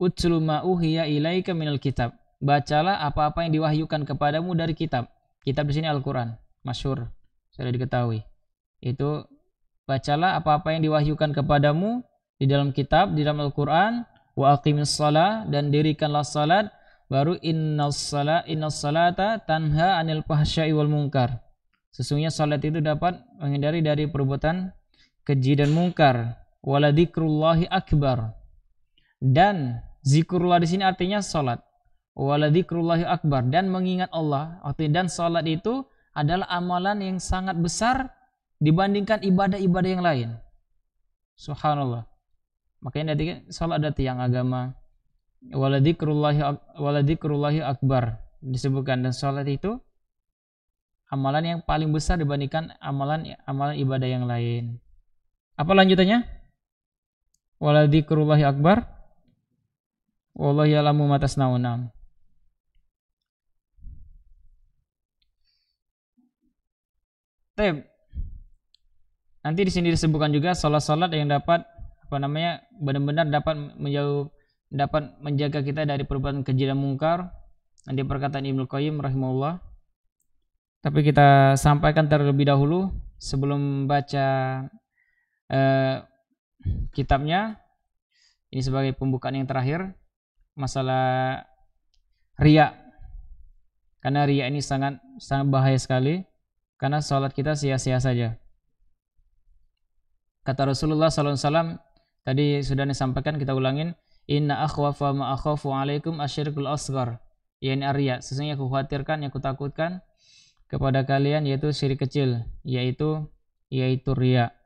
"Utlu ma uhiya ilaika minal kitab." Bacalah apa-apa yang diwahyukan kepadamu dari kitab. Kitab di sini Al-Qur'an, masyhur, sudah diketahui. Itu bacalah apa-apa yang diwahyukan kepadamu di dalam kitab, di dalam Al-Qur'an, wa aqimis shalah, dan dirikanlah salat, baru innas salata tanha 'anil fahsya'i wal munkar. Sesungguhnya salat itu dapat menghindari dari perbuatan keji dan mungkar. Wala dzikrullahi akbar. Dan zikrullah di sini artinya salat. Wala dzikrullahi akbar, dan mengingat Allah. Dan salat itu adalah amalan yang sangat besar dibandingkan ibadah-ibadah yang lain. Subhanallah. Makanya dari salat ada tiang agama. Wala dzikrullahi akbar disebutkan, dan salat itu amalan yang paling besar dibandingkan amalan ibadah yang lain. Apa lanjutannya? Wala dzikrullahi akbar wallahu ya'lamu ma tasnaun. nanti di sini disebutkan juga salat-salat yang dapat benar-benar dapat menjaga kita dari perbuatan keji dan mungkar. Nanti perkataan Ibnu Qayyim rahimahullah. Tapi kita sampaikan terlebih dahulu sebelum baca kitabnya. Ini sebagai pembukaan yang terakhir masalah riya. Karena riya ini sangat bahaya sekali, karena salat kita sia-sia saja. Kata Rasulullah SAW, tadi sudah disampaikan, kita ulangin, inna akhwafa ma akhafu alaikum asyirkul asghar, yani riya. Sesungguhnya aku khawatirkan, yang aku takutkan kepada kalian yaitu syirik kecil, yaitu riya.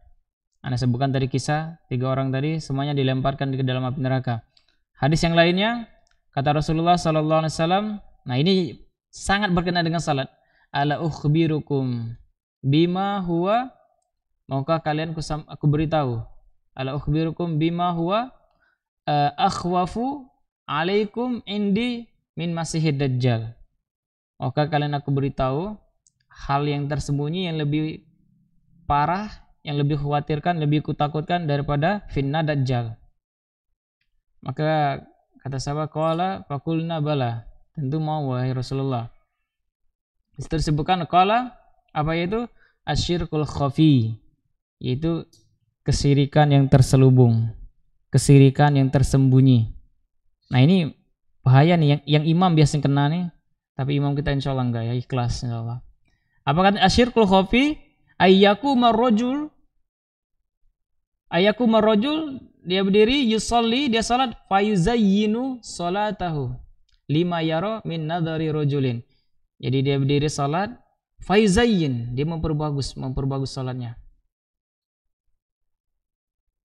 Anda sebutkan tadi kisah 3 orang tadi semuanya dilemparkan ke dalam api neraka. Hadis yang lainnya kata Rasulullah SAW, nah ini sangat berkenaan dengan salat. Ala ukhbirukum bima huwa, maukah kalian aku beritahu? Ala ukhbirukum bima huwa akhwafu alaikum indi min masihid dajjal. Maukah kalian aku beritahu hal yang tersembunyi yang lebih parah, yang lebih khawatirkan, lebih kutakutkan daripada fitnah dajjal? Maka kata sahabat, qala faqulna bala, tentu mau wahai Rasulullah. Itu disebutkan qala, apa itu? Asyirkul khafi, yaitu kesirikan yang terselubung, kesirikan yang tersembunyi. Nah ini bahaya nih, yang imam biasanya kena nih, tapi imam kita insya Allah enggak ya, ikhlas insya Allah. Apa kata asyirkul khafi? Ayyaku marrojul, dia berdiri, yusolli, dia salat, fayuzayyinu salatahu lima yaro min nadhari rojulin. Jadi dia berdiri salat, fayuzayyin, dia memperbagus salatnya.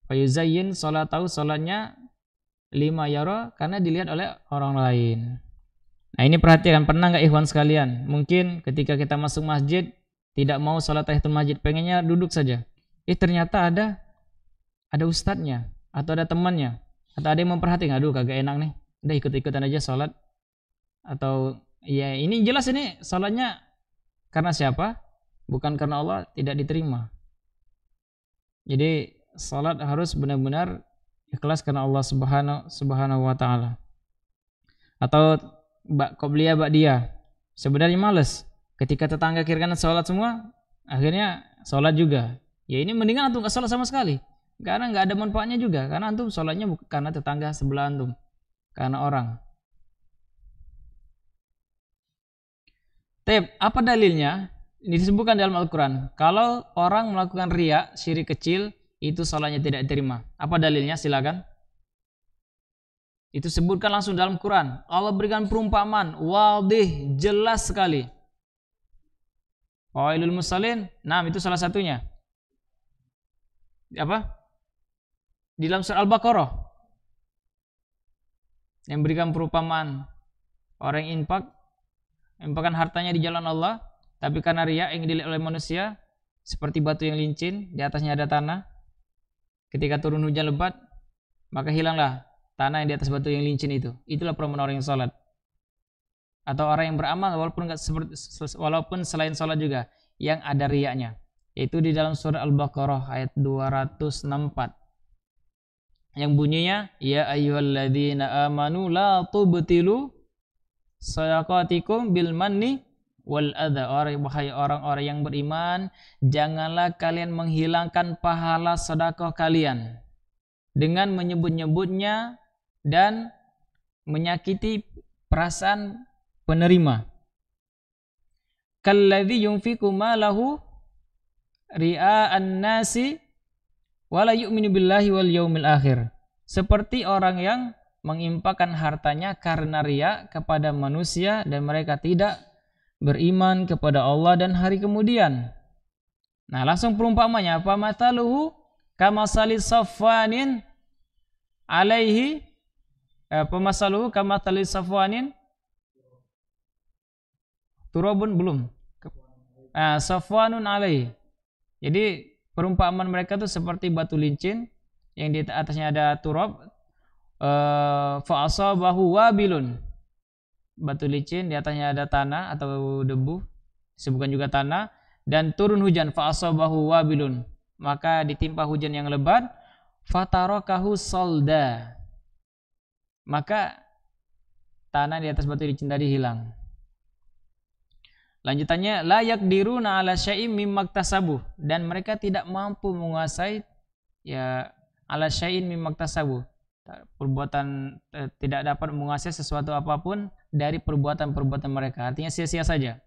Fayuzayyin salatahu, salatnya lima yaro, karena dilihat oleh orang lain. Nah ini perhatikan, pernah nggak ikhwan sekalian, mungkin ketika kita masuk masjid tidak mau salat tahiyatul masjid, pengennya duduk saja. Ternyata ada ustadznya, atau ada temannya, atau ada yang memperhatikan, aduh kagak enak nih, udah ikut-ikutan aja salat. Atau ya ini jelas ini salatnya karena siapa? Bukan karena Allah, tidak diterima. Jadi salat harus benar-benar ikhlas karena Allah subhanahu wa ta'ala. Atau qobliyah ba'diyah, sebenarnya males, ketika tetangga kiri kanan salat semua, akhirnya salat juga. Ya ini mendingan antum gak salat sama sekali, karena nggak ada manfaatnya juga, karena antum sholatnya bukan karena tetangga sebelah antum, karena orang. Apa dalilnya? Ini disebutkan dalam Al-Quran, kalau orang melakukan riya, syirik kecil, itu sholatnya tidak diterima. Apa dalilnya? Silakan. Itu sebutkan langsung dalam Quran. Allah berikan perumpamaan wadih, jelas sekali. Wailul musallin, nah itu salah satunya. Apa? Di dalam surah Al-Baqarah yang berikan perumpamaan orang yang infakkan hartanya di jalan Allah, tapi karena riya yang dilihat oleh manusia, seperti batu yang licin, di atasnya ada tanah. Ketika turun hujan lebat, maka hilanglah tanah yang di atas batu yang licin itu. Itulah perumpamaan orang yang salat. Atau orang yang beramal walaupun selain salat juga, yang ada riyanya. Yaitu di dalam surah Al-Baqarah ayat 264. Yang bunyinya, ya ayyuhalladzina amanu la tubtilu shadaqatikum bil manni wal adha. Wahai orang-orang yang beriman, janganlah kalian menghilangkan pahala sedekah kalian dengan menyebut-nyebutnya dan menyakiti perasaan penerima. Kalladzi yunfiqu malahu ria'an nasi wala yu'minu billahi wal yaumil akhir. Seperti orang yang menginfakkan hartanya karena riya kepada manusia dan mereka tidak beriman kepada Allah dan hari kemudian. Nah, langsung perumpamannya, fa mataluhu kamasalis safwanin alaihi pemasaluhu kamasalis safwanin turabun belum. Safwanun alaihi. Jadi perumpamaan mereka itu seperti batu licin yang di atasnya ada turab, fa asabahu wabilun. Batu licin di atasnya ada tanah atau debu, disebutkan juga tanah, dan turun hujan, fa asabahu wabilun. maka ditimpa hujan yang lebat, fatarakahu solda, maka tanah di atas batu itu tadi hilang. Lanjutannya, la yaqdiruna ala syai'im mimmaktasabu, dan mereka tidak mampu menguasai ya ala syai'in mimmaktasabu, perbuatan tidak dapat menguasai sesuatu apapun dari perbuatan-perbuatan mereka. Artinya sia-sia saja.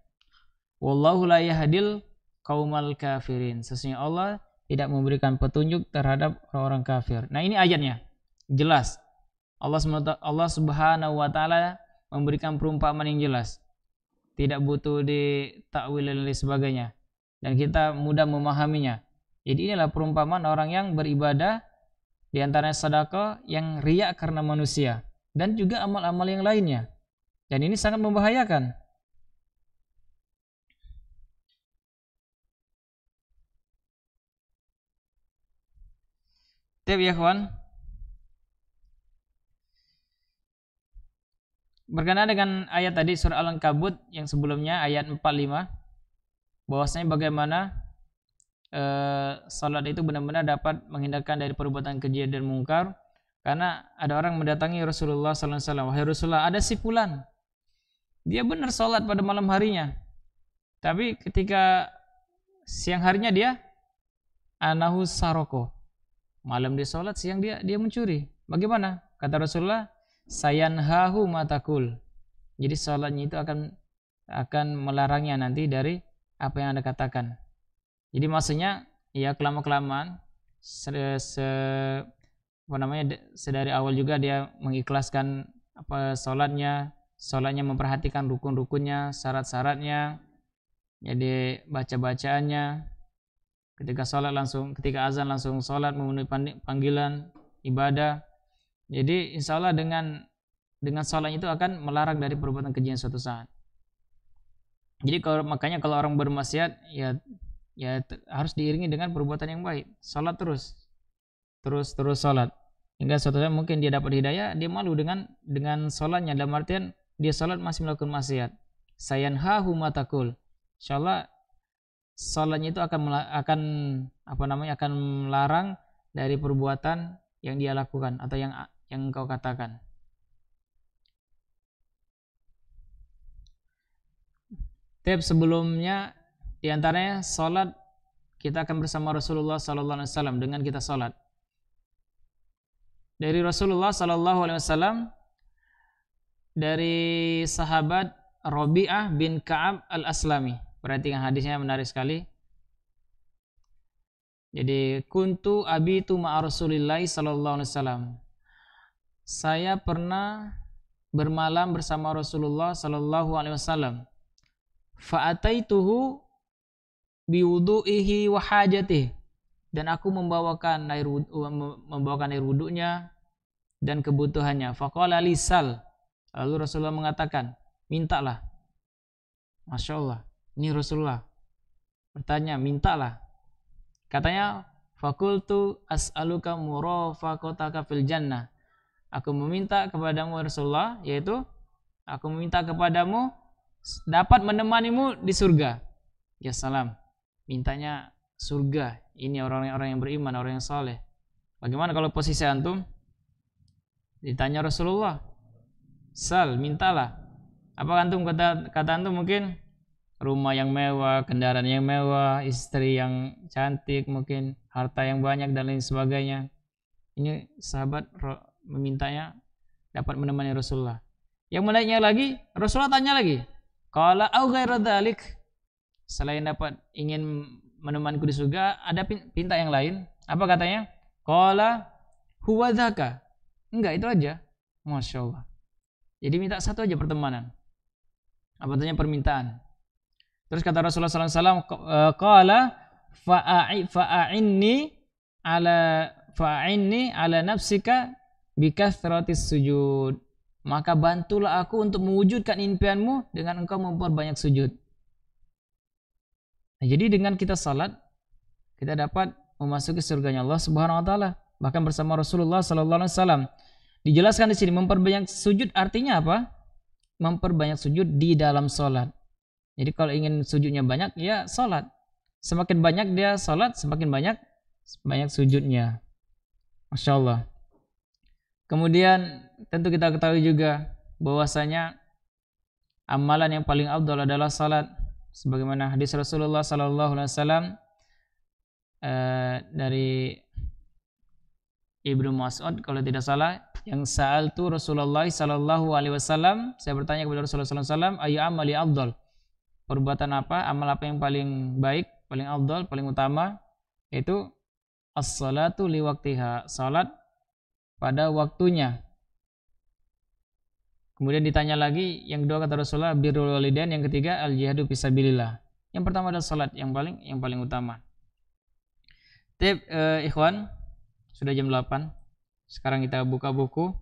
Wallahu la yahdil qaumal kafirin. Sesungguhnya Allah tidak memberikan petunjuk terhadap orang kafir. Nah, ini ayatnya. Jelas. Allah Subhanahu wa taala memberikan perumpamaan yang jelas. Tidak butuh ditakwil dan lain sebagainya, dan kita mudah memahaminya. Jadi inilah perumpamaan orang yang beribadah, di antaranya sedekah yang riya karena manusia, dan juga amal-amal yang lainnya, dan ini sangat membahayakan. Tep ya kawan, berkenaan dengan ayat tadi surah Al-Ankabut yang sebelumnya ayat 45, bahwasanya bagaimana salat itu benar-benar dapat menghindarkan dari perbuatan keji dan mungkar. Karena ada orang mendatangi Rasulullah SAW, wahai Rasulullah, ada si fulan, dia benar salat pada malam harinya, tapi ketika siang harinya dia anahu saroko, malam dia salat, siang dia mencuri. Bagaimana? Kata Rasulullah, sayanhahu matakul. Jadi salatnya itu akan melarangnya nanti dari apa yang Anda katakan. Jadi maksudnya ya kelamaan sedari awal juga dia mengikhlaskan salatnya memperhatikan rukun-rukunnya, syarat-syaratnya. Jadi baca-bacaannya, ketika azan langsung salat, memenuhi panggilan ibadah. Jadi insya Allah dengan salat itu akan melarang dari perbuatan keji suatu saat. Jadi makanya kalau orang bermaksiat ya harus diiringi dengan perbuatan yang baik. Salat terus salat. Hingga suatu saat mungkin dia dapat hidayah, dia malu dengan salatnya, dalam artian dia salat masih melakukan maksiat. Sayanhahu matakul. Insyaallah salatnya itu akan melarang dari perbuatan yang dia lakukan atau yang engkau katakan. Tips sebelumnya diantaranya salat, kita akan bersama Rasulullah SAW dengan kita salat. Dari Rasulullah SAW, dari sahabat Rabi'ah bin Ka'ab al-Aslami. Perhatikan hadisnya, menarik sekali. Jadi kuntu abitu ma'a Rasulillahi sallallahu alaihi wasallam. Saya pernah bermalam bersama Rasulullah sallallahu alaihi wasallam. Fa ataituhu biwudu'ihi wa hajatihi. Dan aku membawakan air wudunya dan kebutuhannya. Faqala li sal. Lalu Rasulullah mengatakan, mintalah. Masya Allah, ini Rasulullah bertanya, mintalah. Katanya, fakultu as'aluka murafaqataka fil jannah. Aku meminta kepadamu Rasulullah, yaitu aku meminta kepadamu dapat menemanimu di surga. Ya salam. Mintanya surga. Ini orang-orang yang beriman, orang yang saleh. Bagaimana kalau posisi antum? Ditanya Rasulullah, sal, mintalah. Apa antum kata antum mungkin rumah yang mewah, kendaraan yang mewah, istri yang cantik, mungkin harta yang banyak dan lain sebagainya. Ini sahabat memintanya dapat menemani Rasulullah. Yang menariknya lagi, Rasulullah tanya lagi, qala au ghairu dzalik, selain dapat ingin menemaniku di surga, ada pinta yang lain. Apa katanya? Qala huwa dzaka. Enggak, itu aja. Masya Allah. Jadi minta satu aja pertemanan. Apa artinya permintaan? Terus kata Rasulullah SAW, qala fa'inni ala nafsika bikathratis sujud. Maka bantulah aku untuk mewujudkan impianmu dengan engkau memperbanyak sujud. Nah, jadi dengan kita salat, kita dapat memasuki surganya Allah Subhanahu wa taala. Bahkan bersama Rasulullah SAW. Dijelaskan di sini memperbanyak sujud artinya apa? Memperbanyak sujud di dalam salat. Jadi kalau ingin sujudnya banyak, ya salat. Semakin banyak dia salat, semakin banyak banyak sujudnya. Masya Allah. Kemudian tentu kita ketahui juga bahwasanya amalan yang paling afdal adalah salat, sebagaimana hadis Rasulullah sallallahu alaihi wasallam dari Ibnu Mas'ud kalau tidak salah, yang sa'altu Rasulullah sallallahu alaihi wasallam, saya bertanya kepada Rasulullah sallallahu alaihi wasallam, ayu amali afdal, perbuatan apa, amal apa yang paling baik, paling afdal, paling utama, yaitu as-salatu li waqtiha, salat pada waktunya. Kemudian ditanya lagi, yang kedua kata Rasulullah birrul walidain, yang ketiga al jihadu fisabilillah. Yang pertama adalah salat yang paling utama. Ikhwan, sudah jam 8. Sekarang kita buka buku.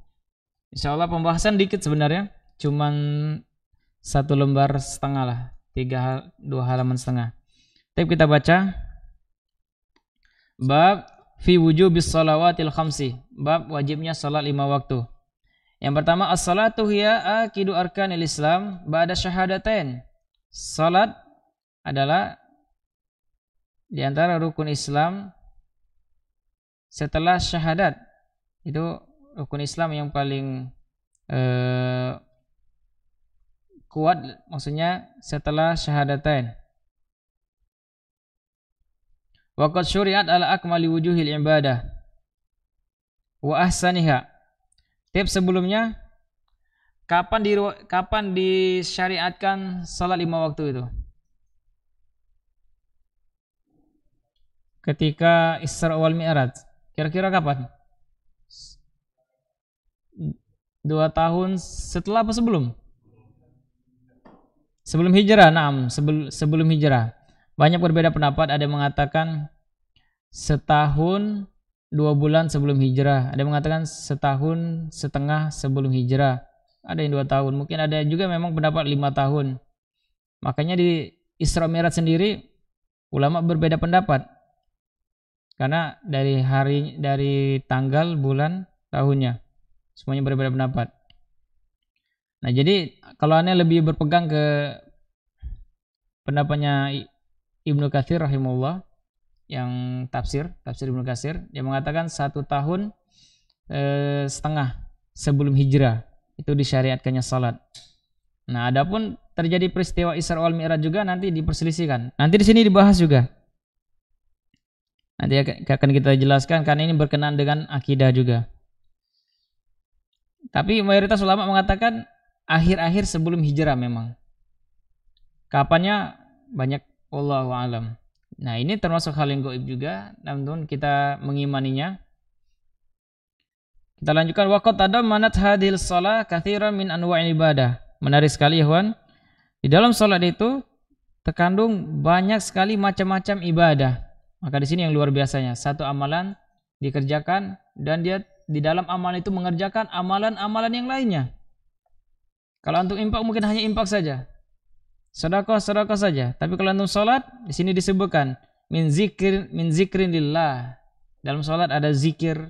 Insyaallah pembahasan dikit sebenarnya, cuman 1 lembar setengah lah, 2 halaman setengah. Kita baca bab fi wujubis shalawatil khamsi, bab wajibnya salat 5 waktu. Yang pertama, as-salatu hiya akidu arkanil Islam ba'da syahadatain. Salat adalah di antara rukun Islam setelah syahadat. Itu rukun Islam yang paling kuat, maksudnya setelah syahadatain. Waqad syuri'at ala akmali wujuhil ibadah wa ahsaniha. Tips sebelumnya, kapan disyariatkan salat 5 waktu itu? Ketika Isra wal Mi'raj. Kira-kira kapan? 2 tahun setelah apa sebelum? Sebelum hijrah, sebelum hijrah. Banyak berbeda pendapat, ada yang mengatakan setahun 2 bulan sebelum hijrah, ada yang mengatakan setahun setengah sebelum hijrah, ada yang 2 tahun, mungkin ada juga memang pendapat 5 tahun. Makanya di Isra Mi'raj sendiri ulama berbeda pendapat, karena dari tanggal, bulan, tahunnya semuanya berbeda pendapat. Nah jadi kalau aneh lebih berpegang ke pendapatnya Ibnu Katsir rahimahullah, yang tafsir Ibnu Katsir, dia mengatakan 1 tahun setengah sebelum hijrah itu disyariatkannya salat. Nah, adapun terjadi peristiwa Isra wal Mi'raj juga nanti diperselisihkan. Nanti di sini dibahas juga. Nanti akan kita jelaskan karena ini berkenaan dengan akidah juga. Tapi mayoritas ulama mengatakan akhir-akhir sebelum hijrah memang. Kapannya banyak wallahu a'lam. Nah ini termasuk hal yang gaib juga, namun kita mengimaninya. Kita lanjutkan, waqad tadammanat hadhil shalah katsiran min anwa'il ibadah. Menarik sekali ya kawan. Di dalam salat itu terkandung banyak sekali macam-macam ibadah. Maka di sini yang luar biasanya, satu amalan dikerjakan dan dia di dalam amalan itu mengerjakan amalan-amalan yang lainnya. Kalau untuk infak mungkin hanya infak saja. Sedekah saja. Tapi kalau antum salat, di sini disebutkan min zikrin lillah. Dalam salat ada zikir,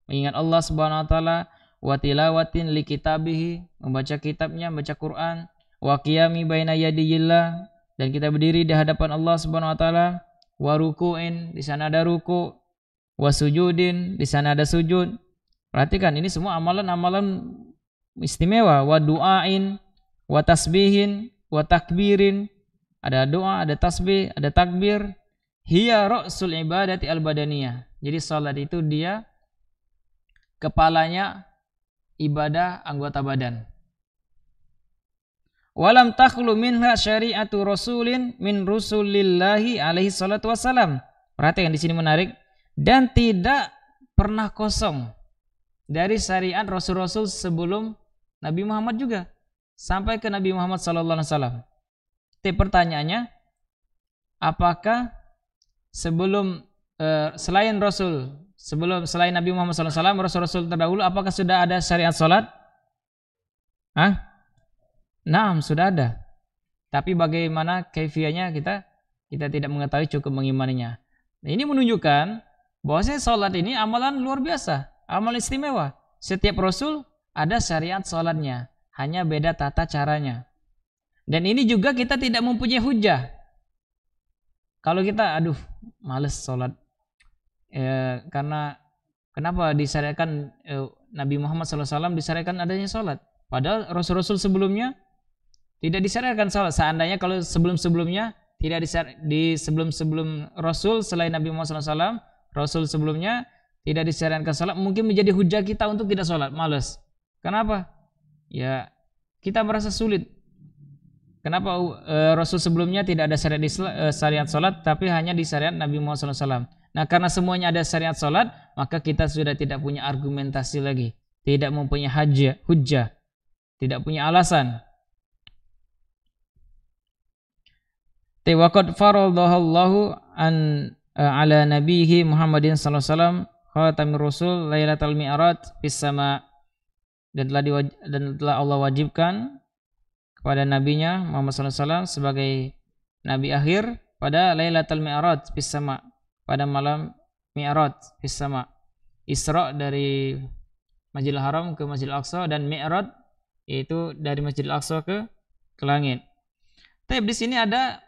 mengingat Allah Subhanahu wa taala, wa tilawatin li kitabihi, membaca kitabnya, membaca Quran, wa qiyami baina yadiyillah, dan kita berdiri di hadapan Allah Subhanahu wa taala, wa ruku'in, di sana ada ruku', wa sujudin, di sana ada sujud. Perhatikan ini semua amalan-amalan istimewa, wa du'ain, wa tasbihin, wa takbirin, ada doa, ada tasbih, ada takbir. Hiya ra'sul ibadati al-badaniyah. Jadi salat itu dia kepalanya ibadah anggota badan. Walam takhlu minha syari'atu rasulin min rusulillahi alaihi salatu wassalam. Perhatikan di sini menarik, dan tidak pernah kosong dari syariat rasul-rasul sebelum Nabi Muhammad juga sampai ke Nabi Muhammad sallallahu alaihi wasallam. Pertanyaannya, apakah sebelum selain Nabi Muhammad sallallahu alaihi wasallam, rasul-rasul terdahulu, apakah sudah ada syariat salat? Naam, sudah ada. Tapi bagaimana kaifiyahnya kita tidak mengetahui, cukup mengimaninya. Nah, ini menunjukkan bahwasanya salat ini amalan luar biasa, amal istimewa. Setiap rasul ada syariat salatnya, hanya beda tata caranya. Dan ini juga kita tidak mempunyai hujah. Kalau kita males sholat, Karena kenapa disyariatkan Nabi Muhammad SAW disyariatkan adanya sholat? Padahal Rasul-Rasul sebelumnya tidak disyariatkan sholat. Seandainya kalau sebelum-sebelumnya tidak sebelum Rasul selain Nabi Muhammad SAW, Rasul sebelumnya tidak disyariatkan sholat, mungkin menjadi hujah kita untuk tidak sholat, malas. Kenapa? Ya kita merasa sulit. Kenapa Rasul sebelumnya tidak ada syariat sholat, tapi hanya di syariat Nabi Muhammad SAW? Nah, karena semuanya ada syariat sholat, maka kita sudah tidak punya argumentasi lagi, tidak mempunyai hujjah, tidak punya alasan. Waqad faradallahu an ala nabihi Muhammadin sallallahu alaihi wasallam khatamir rasul lailatul mi'raj fis sama, dan telah Allah wajibkan kepada nabinya Muhammad sallallahu alaihi wasallam sebagai nabi akhir pada lailatul mi'raj fis sama, pada malam mi'raj fis sama. Isra dari Masjidil Haram ke Masjidil Aqsa, dan mi'raj yaitu dari Masjidil Aqsa ke langit. Tapi di sini ada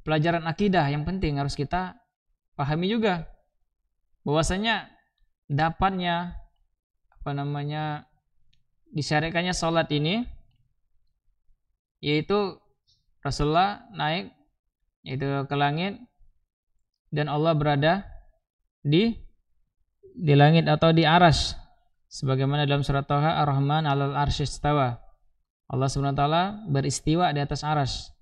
pelajaran akidah yang penting harus kita pahami juga, bahwasanya dapatnya disyariatkannya sholat ini, yaitu Rasulullah naik yaitu ke langit dan Allah berada di langit atau di arsy, sebagaimana dalam surat Thaha, Ar-Rahman 'alal arsy istawa. Allah Subhanahu wa taala beristiwa di atas arsy.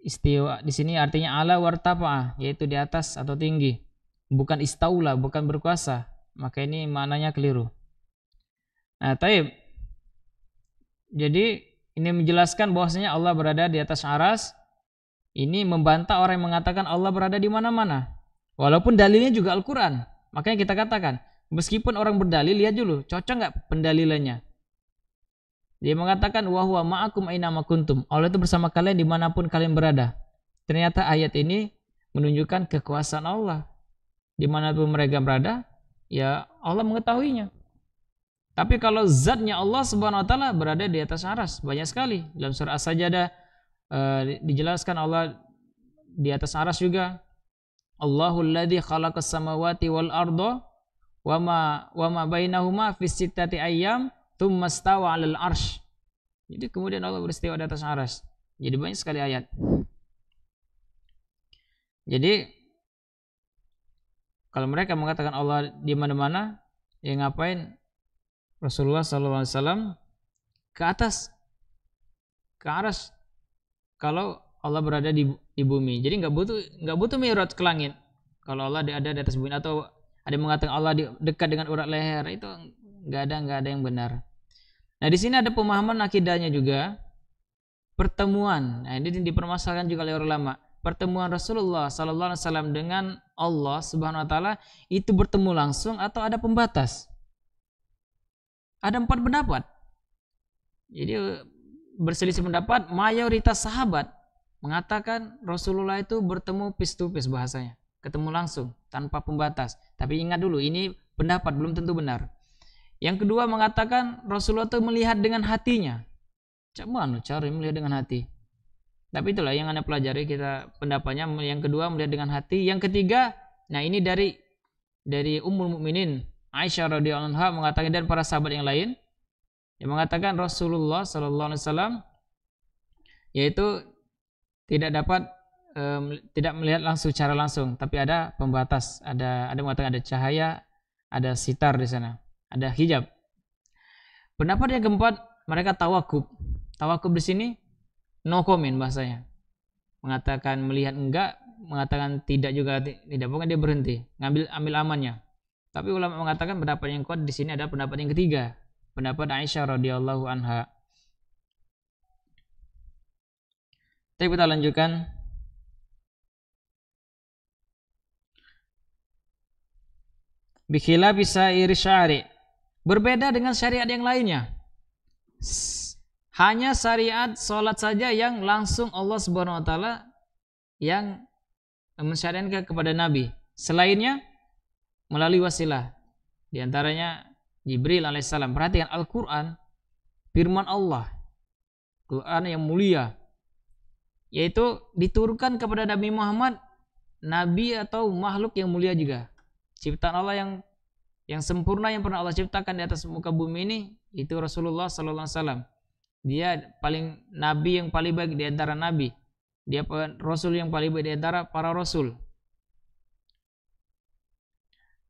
Istiwa di sini artinya ala wartafa, yaitu di atas atau tinggi, bukan istaula, bukan berkuasa. Maka ini maknanya keliru. Nah, taib. Jadi ini menjelaskan bahwasanya Allah berada di atas arsy. Ini membantah orang yang mengatakan Allah berada di mana-mana. Walaupun dalilnya juga Al-Qur'an. Makanya kita katakan, meskipun orang berdalil, lihat dulu cocok nggak pendalilannya. Dia mengatakan wa huwa ma'akum aina ma kuntum. Allah itu bersama kalian dimanapun kalian berada. Ternyata ayat ini menunjukkan kekuasaan Allah. Dimanapun mereka berada, ya Allah mengetahuinya. Tapi kalau zatnya Allah Subhanahu wa taala berada di atas arsy, banyak sekali. Dalam surah As-Sajdah dijelaskan Allah di atas arsy juga. Allahul ladzi khalaqas samawati wal arda wa ma bainahuma fis sittati ayyam tsumma stawa 'alal arsy. Jadi kemudian Allah beristiwa di atas arsy. Jadi banyak sekali ayat. Jadi kalau mereka mengatakan Allah di mana-mana, ya ngapain Rasulullah SAW ke atas, ke arsy, kalau Allah berada di bumi? Jadi nggak butuh mi'raj ke langit kalau Allah ada di atas bumi. Atau ada yang mengatakan Allah dekat dengan urat leher, itu nggak ada yang benar. Nah, di sini ada pemahaman akidahnya juga, pertemuan. Nah, ini dipermasalahkan juga oleh ulama. Pertemuan Rasulullah SAW dengan Allah Subhanahu wa taala itu bertemu langsung atau ada pembatas? Ada 4 pendapat. Jadi berselisih pendapat. Mayoritas sahabat mengatakan Rasulullah itu bertemu face to face, bahasanya ketemu langsung tanpa pembatas. Tapi ingat dulu, ini pendapat, belum tentu benar. Yang kedua mengatakan Rasulullah itu melihat dengan hatinya. Mana cara melihat dengan hati? Tapi itulah yang Anda pelajari, kita pendapatnya. Yang kedua melihat dengan hati. Yang ketiga, nah ini dari Ummul Mukminin Aisyah radhiyallahu anha mengatakan, dan para sahabat yang lain yang mengatakan Rasulullah sallallahu alaihi wasallam yaitu tidak melihat langsung secara langsung, tapi ada pembatas, ada mengatakan ada cahaya, ada sitar di sana, ada hijab. Pendapat yang keempat, mereka tawakub. Tawakub di sini no comment bahasanya. Mengatakan melihat enggak, mengatakan tidak juga tidak, pokoknya dia berhenti, ambil amannya. Tapi ulama mengatakan pendapat yang kuat di sini adalah pendapat yang ketiga, pendapat Aisyah radhiyallahu anha. Tapi kita lanjutkan. Bikhilafi sa'iri syari', berbeda dengan syariat yang lainnya. Hanya syariat salat saja yang langsung Allah Subhanahu wa taala yang mensyariatkan kepada Nabi. Selainnya melalui wasilah. Di antaranya Jibril alaihissalam. Perhatikan Al-Quran, firman Allah, Quran yang mulia, yaitu diturunkan kepada Nabi Muhammad nabi atau makhluk yang mulia juga. Ciptaan Allah yang sempurna yang pernah Allah ciptakan di atas muka bumi ini itu Rasulullah sallallahu alaihi wasallam. Dia paling nabi yang paling baik di antara nabi. Dia rasul yang paling baik di antara para rasul.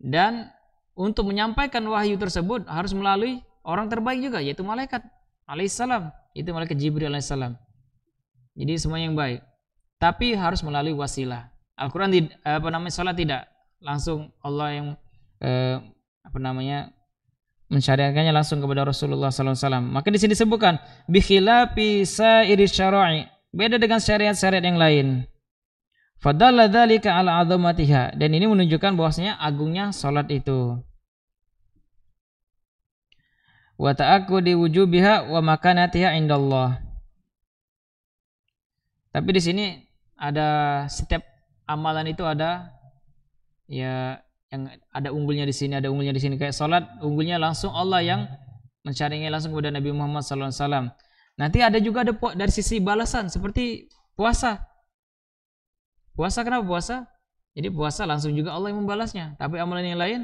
Dan untuk menyampaikan wahyu tersebut harus melalui orang terbaik juga, yaitu malaikat alaihissalam. Itu malaikat Jibril alaihissalam. Jadi semua yang baik. Tapi harus melalui wasilah. Al-Quran salat tidak langsung Allah yang mensyariatkannya langsung kepada Rasulullah SAW. Maka di sini disebutkan bi khilafi sa'iri syara'i, beda dengan syariat-syariat yang lain. Fadalla dzalika ala 'azamatiha, dan ini menunjukkan bahwasanya agungnya salat itu. Wa ta'aqqudi wujubiha wa makanatiha indallah. Tapi di sini ada setiap amalan itu ada ya yang ada unggulnya di sini, ada unggulnya di sini. Kayak salat unggulnya langsung Allah yang mensyariatkan langsung kepada Nabi Muhammad SAW. Nanti ada juga dari sisi balasan seperti puasa. Puasa kenapa puasa? Jadi puasa langsung juga Allah yang membalasnya. Tapi amalan yang lain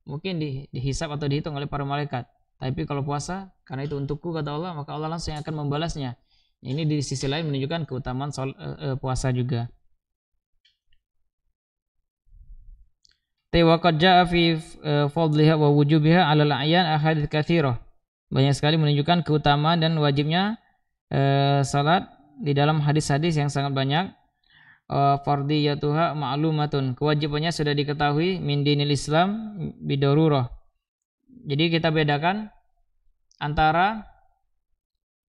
mungkin dihisab atau dihitung oleh para malaikat. Tapi kalau puasa, karena itu untukku kata Allah, maka Allah langsung yang akan membalasnya. Ini di sisi lain menunjukkan keutamaan puasa juga. Wa qad jaa fi fadliha wa wujubiha 'ala al-a'yan ahadits katsirah. Banyak sekali menunjukkan keutamaan dan wajibnya salat di dalam hadis-hadis yang sangat banyak. Fardiyatuha ma'lumatun, kewajibannya sudah diketahui, min dinil Islam bidarurah. Jadi kita bedakan antara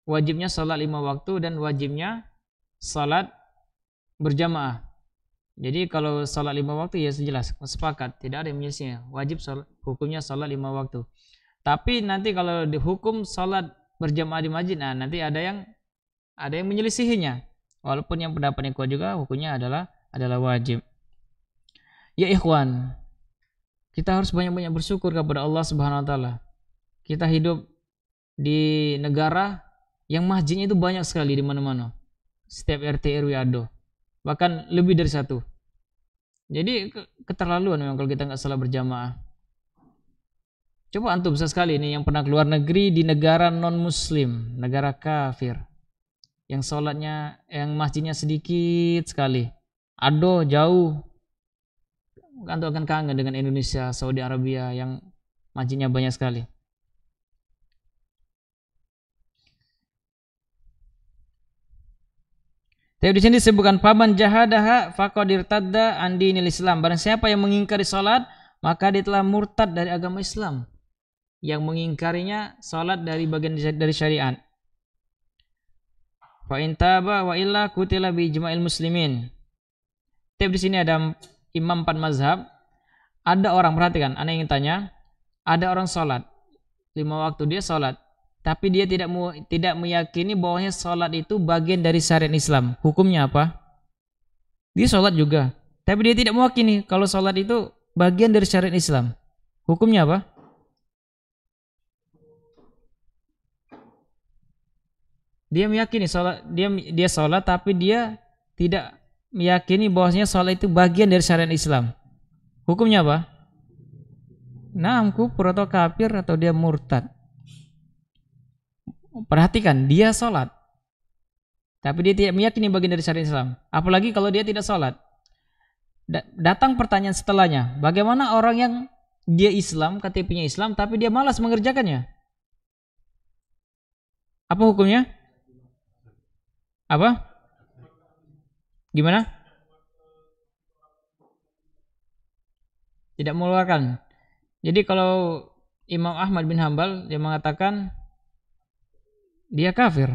wajibnya salat 5 waktu dan wajibnya salat berjamaah. Jadi kalau salat 5 waktu ya jelas sepakat, tidak ada yang menyelisihinya. Wajib hukumnya salat 5 waktu. Tapi nanti kalau dihukum salat berjamaah di masjid, nah nanti ada yang menyelisihinya. Walaupun yang pendapat yang kuat juga hukumnya adalah wajib. Ya ikhwan, kita harus banyak-banyak bersyukur kepada Allah Subhanahu wa taala. Kita hidup di negara yang masjidnya itu banyak sekali di mana-mana. Setiap RT RW ada. Bahkan lebih dari satu. Jadi keterlaluan memang kalau kita nggak salat berjamaah. Coba antum sesekali ini yang pernah keluar negeri di negara non muslim, negara kafir, yang sholatnya, yang masjidnya sedikit sekali, ado jauh, antum akan kangen dengan Indonesia, Saudi Arabia yang masjidnya banyak sekali. Tapi di sini disebutkan faman jahadaha faqad irtadda an dinil Islam. Barang siapa yang mengingkari salat, maka dia telah murtad dari agama Islam. Yang mengingkarinya salat dari bagian dari syariat. Fa in taba wa illa qutila bi ijma'il muslimin. Tapi di sini ada imam 4 mazhab. Ada orang, perhatikan, ana ingin tanya, ada orang salat 5 waktu dia salat, tapi dia tidak meyakini bahwasanya salat itu bagian dari syariat Islam. Hukumnya apa? Dia salat juga, tapi dia tidak meyakini kalau salat itu bagian dari syariat Islam. Hukumnya apa? Dia meyakini salat, dia salat, tapi dia tidak meyakini bahwasanya salat itu bagian dari syariat Islam. Hukumnya apa? Nah, kufur atau kafir atau dia murtad. Perhatikan, dia sholat, tapi dia tidak meyakini bagian dari syariat Islam. Apalagi kalau dia tidak sholat. Datang pertanyaan setelahnya, bagaimana orang yang dia Islam, KTP-nya Islam, tapi dia malas mengerjakannya? Apa hukumnya? Apa? Gimana? Tidak mengeluarkan. Jadi kalau Imam Ahmad bin Hanbal, dia mengatakan dia kafir,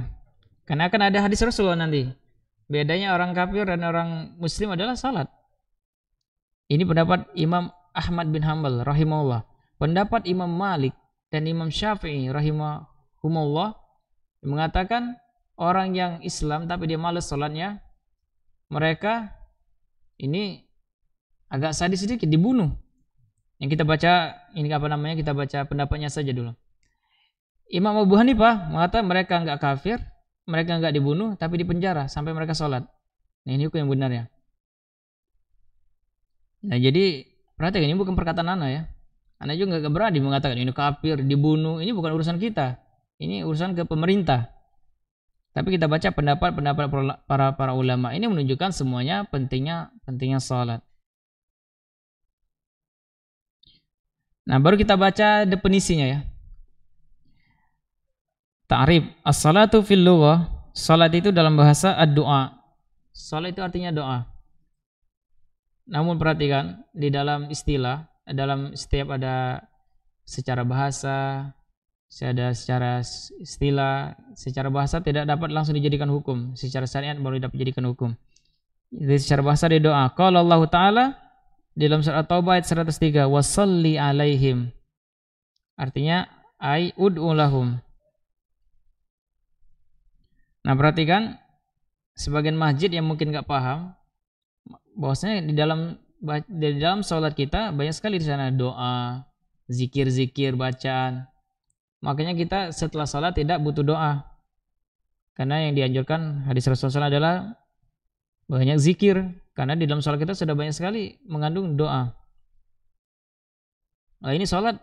karena akan ada hadis Rasulullah nanti. Bedanya orang kafir dan orang muslim adalah salat. Ini pendapat Imam Ahmad bin Hanbal rahimahullah. Pendapat Imam Malik dan Imam Syafi'i rahimahumullah mengatakan orang yang Islam tapi dia malas salatnya, mereka ini agak sadis sedikit, dibunuh. Yang kita baca ini kita baca pendapatnya saja dulu. Imam Abu Hanifah mengatakan mereka enggak kafir, mereka enggak dibunuh, tapi dipenjara sampai mereka sholat. Nah, ini hukum yang benarnya. Nah jadi perhatikan, ini bukan perkataan Ana ya. Ana juga nggak berani mengatakan ini kafir, dibunuh. Ini bukan urusan kita. Ini urusan ke pemerintah. Tapi kita baca pendapat para ulama. Ini menunjukkan semuanya pentingnya salat. Nah, baru kita baca definisinya ya. Ta'rif, as-salatu fil lughah, salat itu dalam bahasa ad-du'a. Salat itu artinya doa. Namun perhatikan, di dalam istilah, dalam setiap ada secara bahasa, ada secara istilah, secara bahasa tidak dapat langsung dijadikan hukum. Secara syariat baru dapat dijadikan hukum. Jadi secara bahasa dia doa. Qala Allah Ta'ala di dalam surat At-Taubah ayat 103, wasalli alaihim. Artinya ai ud'u lahum. Nah, perhatikan sebagian masjid yang mungkin enggak paham bahwasanya di dalam salat kita banyak sekali di sana doa, zikir-zikir, bacaan. Makanya kita setelah salat tidak butuh doa. Karena yang dianjurkan hadis Rasulullah adalah banyak zikir. Karena di dalam salat kita sudah banyak sekali mengandung doa. Nah ini salat,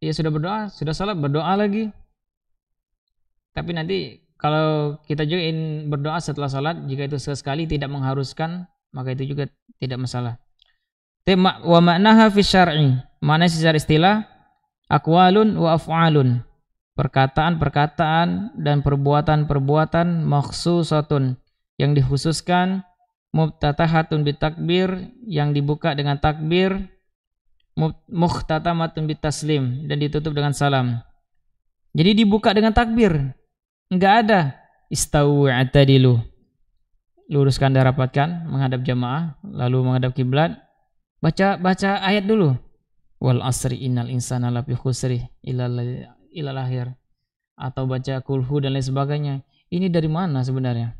ya sudah berdoa, sudah salat berdoa lagi. Tapi nanti kalau kita juga ingin berdoa setelah salat, jika itu sekali tidak mengharuskan, maka itu juga tidak masalah. Wa ma'naha fi syar'i, makna secara istilah aqwalun wa af'alun, perkataan-perkataan dan perbuatan-perbuatan makhsusatun, yang dikhususkan, mubtatahatun bitakbir, yang dibuka dengan takbir, mukhtatamatun bitaslim, dan ditutup dengan salam. Jadi dibuka dengan takbir, enggak ada istawu i'tadilu, luruskan dan rapatkan, menghadap jamaah, lalu menghadap kiblat, baca ayat dulu. Wal asri innal insana lafi khusri ilal akhir, atau baca kulhu dan lain sebagainya. Ini dari mana sebenarnya?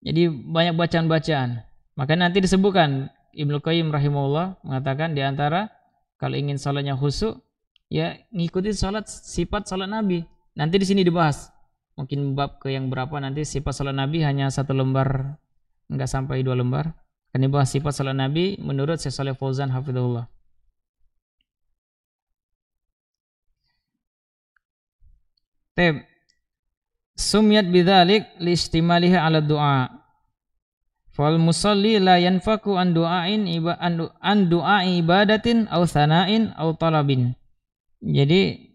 Jadi banyak bacaan-bacaan. Maka nanti disebutkan, Ibnu Qayyim rahimahullah mengatakan di antara kalau ingin salatnya khusyuk, ya ngikuti sifat salat Nabi. Nanti di sini dibahas. Mungkin bab ke yang berapa nanti sifat salat Nabi hanya 1 lembar, enggak sampai 2 lembar. Akan dibahas sifat salat Nabi menurut Syekh Shalih Fauzan hafizahullah. Tab sumyat bidzalik listimaliha ala du'a. Fal musalli la yanfaku an du'a'i ibadatin aw thana'in aw talabin. Jadi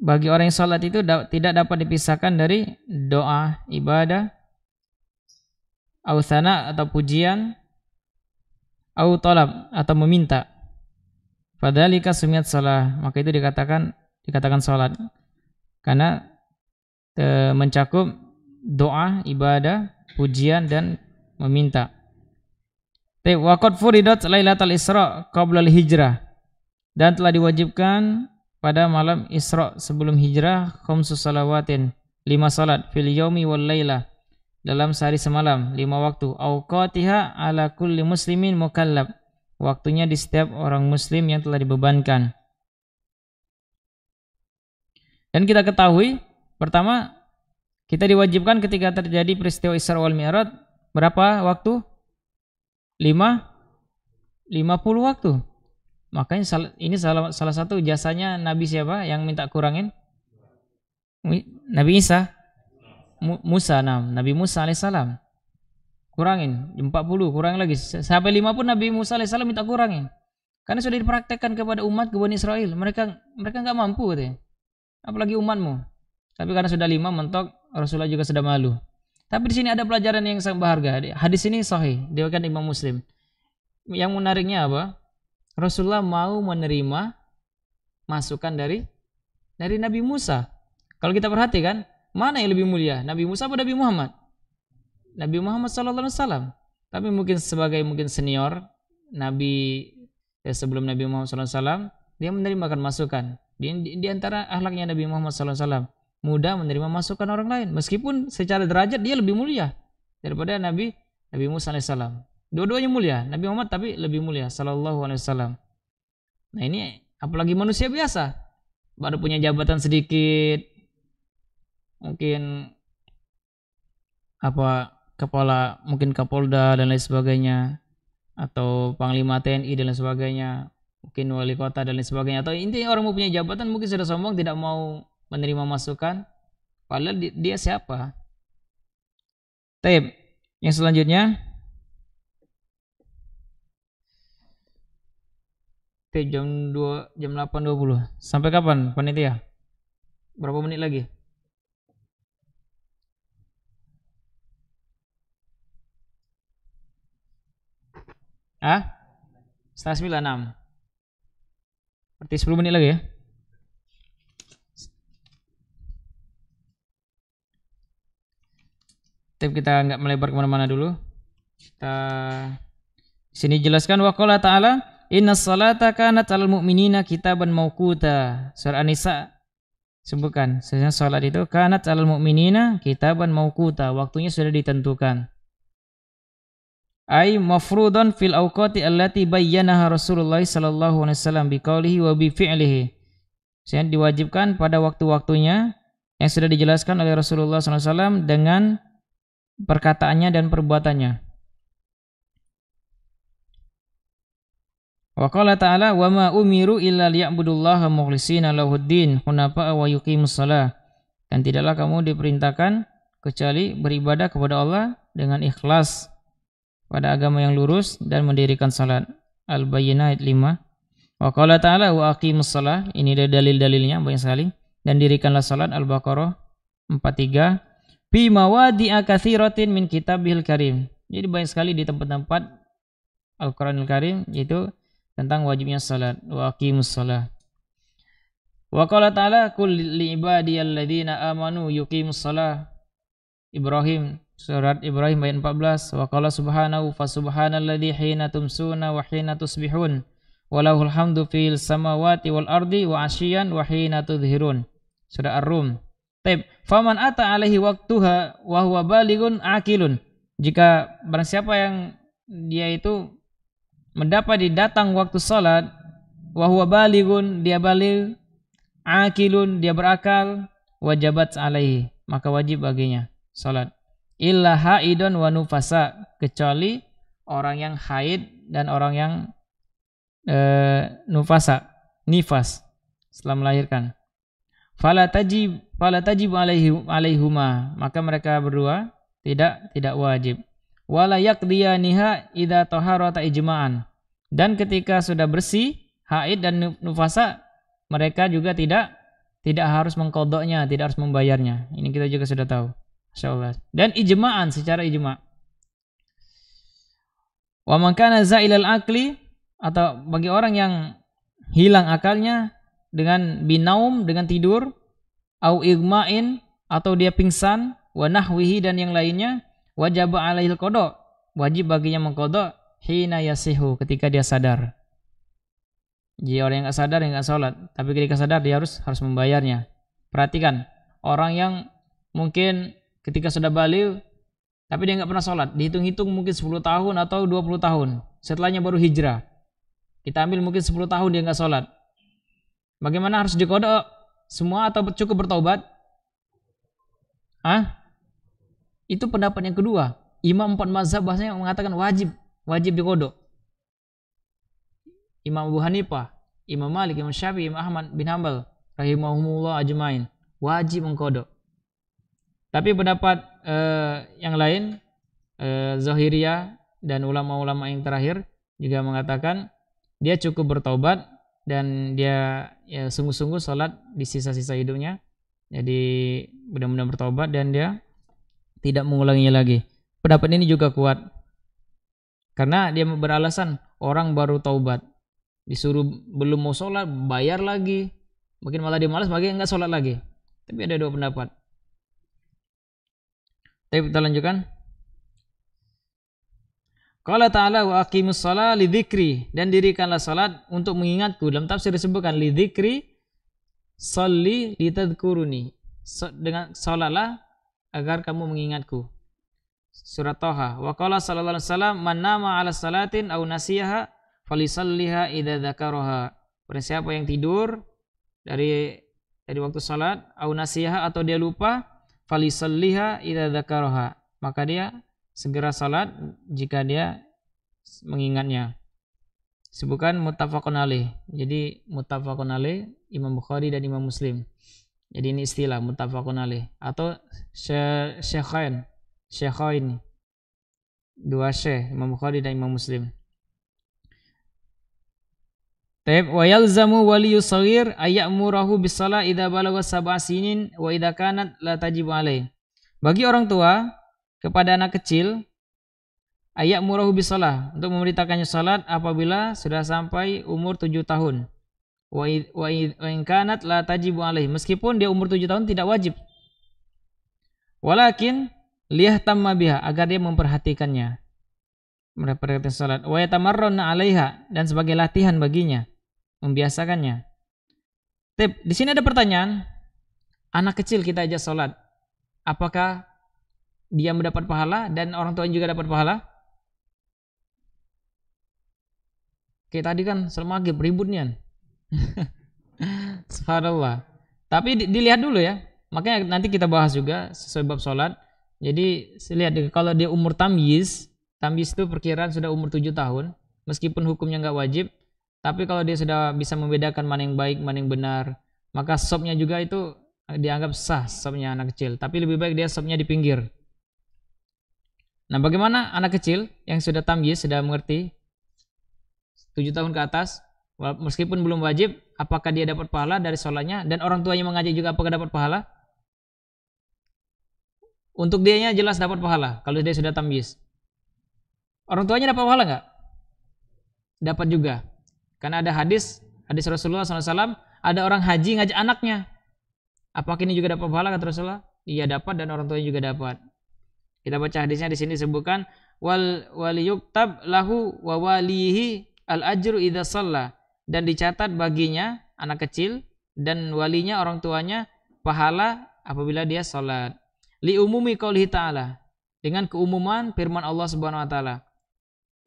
bagi orang yang salat itu tidak dapat dipisahkan dari doa, ibadah, aw thana' atau pujian, aw talab atau meminta. Fadzalika sumyat salah, maka itu dikatakan salat. Karena mencakup doa, ibadah, pujian dan meminta. Wa qad furidat lailatul Isra qabla al-hijrah, dan telah diwajibkan pada malam Isra sebelum hijrah khamsus salawatin, 5 salat fil yaumi wal laila, dalam sehari semalam 5 waktu, awqatiha ala kulli muslimin mukallab, waktunya di setiap orang muslim yang telah dibebankan. Dan kita ketahui, pertama, kita diwajibkan ketika terjadi peristiwa Isra wal Mi'raj, berapa waktu? 50 waktu. Makanya ini salah satu jasanya Nabi siapa yang minta kurangin? Nabi Isa. Nabi Musa alaihissalam. Kurangin, 40, kurang lagi. Sampai 50 pun Nabi Musa alaihissalam minta kurangin. Karena sudah dipraktekkan kepada umat Bani Israel. Mereka enggak mampu katanya. Apalagi umatmu. Tapi karena sudah 5 mentok, Rasulullah juga sudah malu. Tapi di sini ada pelajaran yang sangat berharga. Hadis ini sahih, diriwayatkan Imam Muslim. Yang menariknya apa? Rasulullah mau menerima masukan dari Nabi Musa. Kalau kita perhatikan, mana yang lebih mulia? Nabi Musa atau Nabi Muhammad? Nabi Muhammad SAW. Tapi mungkin sebagai senior Nabi sebelum Nabi Muhammad SAW, dia menerima masukan. Di antara akhlaknya Nabi Muhammad SAW, mudah menerima masukan orang lain, meskipun secara derajat dia lebih mulia daripada Nabi Musa alaihissalam. Dua-duanya mulia, Nabi Muhammad tapi lebih mulia sallallahu alaihi wasallam. Nah ini apalagi manusia biasa, baru punya jabatan sedikit, mungkin kepala, mungkin Kapolda dan lain sebagainya, atau panglima TNI dan lain sebagainya, mungkin wali kota dan lain sebagainya, atau intinya orang mau punya jabatan mungkin sudah sombong tidak mau menerima masukan, padahal dia siapa? Taib. Yang selanjutnya, jam 8.20. Sampai kapan panitia? Berapa menit lagi? Setengah 9, 6. Berarti 10 menit lagi ya. Tapi kita nggak melebar kemana-mana dulu. Kita sini jelaskan wa qala ta'ala innas salata kanat 'alal mu'minina kitaban mauquta. Surah An-Nisa sebutkan, sesungguhnya salat itu kanat 'alal mu'minina kitaban mauquta, waktunya sudah ditentukan. Ai mafruḍan fil awqati allati bayyanaha Rasulullah sallallahu alaihi wasallam biqaulihi wa bi fi'lihi. Sehingga diwajibkan pada waktu-waktunya yang sudah dijelaskan oleh Rasulullah sallallahu alaihi wasallam dengan perkataannya dan perbuatannya. Wa qala ta'ala wa ma umiru illa liya'budullaha mukhlishina lahuddin hunafa'a wa yuqimus shalah. Dan tidaklah kamu diperintahkan kecuali beribadah kepada Allah dengan ikhlas pada agama yang lurus dan mendirikan salat. Al-Bayyinah ayat 5. Wa qala ta'ala wa aqimus shalah. Ini ada dalil-dalilnya banyak sekali. Dan dirikanlah salat. Al-Baqarah 43. Fi mawadi'a katsiratin min kitabihil karim. Jadi banyak sekali di tempat-tempat Al-Qur'anul Karim yaitu tentang wajibnya salat. Wa aqimus shalah. Wa qala ta'ala qul li ibadiyalladzina amanu yuqimus shalah. Ibrahim, surat Ibrahim ayat 14. Wa qala subhanahu fa subhanalladzi hina tumsuna wa hina tusbihun wa lahul hamdu fil samawati wal ardi wa asyiyan wa hina tudhhirun. Surah Ar-Rum. Taib, faman ata alaihi waktuha wa huwa balighun aqilun. Jika barang siapa yang dia itu mendapat datang waktu salat, wa huwa balighun, dia baligh, aqilun, dia berakal, wajabat alaihi, maka wajib baginya salat. Illa haidun wa nufasa, kecuali orang yang haid dan orang yang nifas setelah melahirkan. Fala tajib alaihuma, maka mereka berdua tidak wajib. Wala yaqdiyaniha idza taharata ijma'an, dan ketika sudah bersih haid dan nufasa mereka juga tidak harus mengqadanya, tidak harus membayarnya. Ini kita juga sudah tahu, insyaallah. Dan ijma'an, secara ijma'. Wa man kana za'ilal aqli, atau bagi orang yang hilang akalnya dengan binaum, dengan tidur, au igma'in, atau dia pingsan, wa nahwihi, dan yang lainnya, wajib alaihil qada, wajib baginya mengqada hina yasihu, ketika dia sadar. Jadi orang yang enggak sadar, yang enggak salat, tapi ketika sadar dia harus membayarnya. Perhatikan, orang yang mungkin ketika sudah baligh tapi dia enggak pernah salat, dihitung-hitung mungkin 10 tahun atau 20 tahun, setelahnya baru hijrah. Kita ambil mungkin 10 tahun dia enggak salat. Bagaimana, harus diqada semua atau cukup bertaubat? Itu pendapat yang kedua. Imam 4 mazhab bahasanya mengatakan wajib diqada. Imam Abu Hanifah, Imam Malik, Imam Syafi'i, Imam Ahmad bin Hanbal rahimahumullah ajmain, wajib mengqada. Tapi pendapat yang lain, Zahiriyah dan ulama-ulama yang terakhir juga mengatakan dia cukup bertaubat dan dia sungguh-sungguh salat di sisa-sisa hidupnya. Jadi benar-benar bertaubat dan dia tidak mengulanginya lagi. Pendapat ini juga kuat karena dia beralasan orang baru taubat, disuruh belum mau sholat bayar lagi, mungkin malah dia malas, makanya enggak sholat lagi. Tapi ada dua pendapat. Tapi kita lanjutkan. Qala ta'ala wa aqimus shalah lidzikri, dan dirikanlah salat untuk mengingatku. Dalam tafsir disebutkan lidzikri, sholli litadhkuruni, dengan salatlah agar kamu mengingatku. Surat Thaha. Wa qala sallallahu alaihi wasallam man nama 'ala salatin aw nasiyaha falisalliha idza dzakaraha. Barang siapa yang tidur dari waktu salat, aw nasiyaha, atau dia lupa, falisalliha idza dzakaraha, maka dia segera salat jika dia mengingatnya. Sebutkan muttafaqun alaih. Jadi muttafaqun alaih Imam Bukhari dan Imam Muslim. Jadi ini istilah muttafaqun alaih atau syekhain. Dua syekh, Imam Bukhari dan Imam Muslim. Wa yalzamu waliyyu shaghir ayyamurahu bis-shalah idza balagha 7 sinin wa idza kanat la tajibu alaih. Bagi orang tua kepada anak kecil ayyamurahu bis-shalah, untuk memerintahkannya salat apabila sudah sampai umur 7 tahun. Wa in kanat la tajibu alaih, meskipun dia umur 7 tahun tidak wajib. Walakin liyahtamma biha, agar dia memperhatikannya. Memperhatikan salat. Wa yatamarrana 'alaiha, dan sebagai latihan baginya, membiasakannya. Di sini ada pertanyaan, anak kecil kita ajak salat, apakah dia mendapat pahala dan orang tuanya juga dapat pahala? Kayak tadi kan salat maghrib ribut nih. Subhanallah. Tapi dilihat dulu ya. Makanya nanti kita bahas juga sesuai bab salat. Jadi lihat kalau dia umur tamyiz itu perkiraan sudah umur 7 tahun, meskipun hukumnya nggak wajib, tapi kalau dia sudah bisa membedakan mana yang baik, mana yang benar, maka sopnya juga itu dianggap sah, sopnya anak kecil. Tapi lebih baik dia sopnya di pinggir. Nah, bagaimana anak kecil yang sudah tamyiz, sudah mengerti 7 tahun ke atas, meskipun belum wajib, apakah dia dapat pahala dari sholatnya, dan orang tuanya mengajak juga apakah dapat pahala? Untuk dianya jelas dapat pahala kalau dia sudah tamyiz. Orang tuanya dapat pahala nggak? Dapat juga. Karena ada hadis Rasulullah SAW, ada orang haji ngajak anaknya. Apakah ini juga dapat pahala kata Rasulullah? Iya dapat, dan orang tuanya juga dapat. Kita baca hadisnya di sini disebutkan waliyuktab lahu wa walihi al-ajru idza shalla, dan dicatat baginya anak kecil dan walinya orang tuanya pahala apabila dia salat. Li umumi qaulihi ta'ala, dengan keumuman firman Allah Subhanahu wa taala.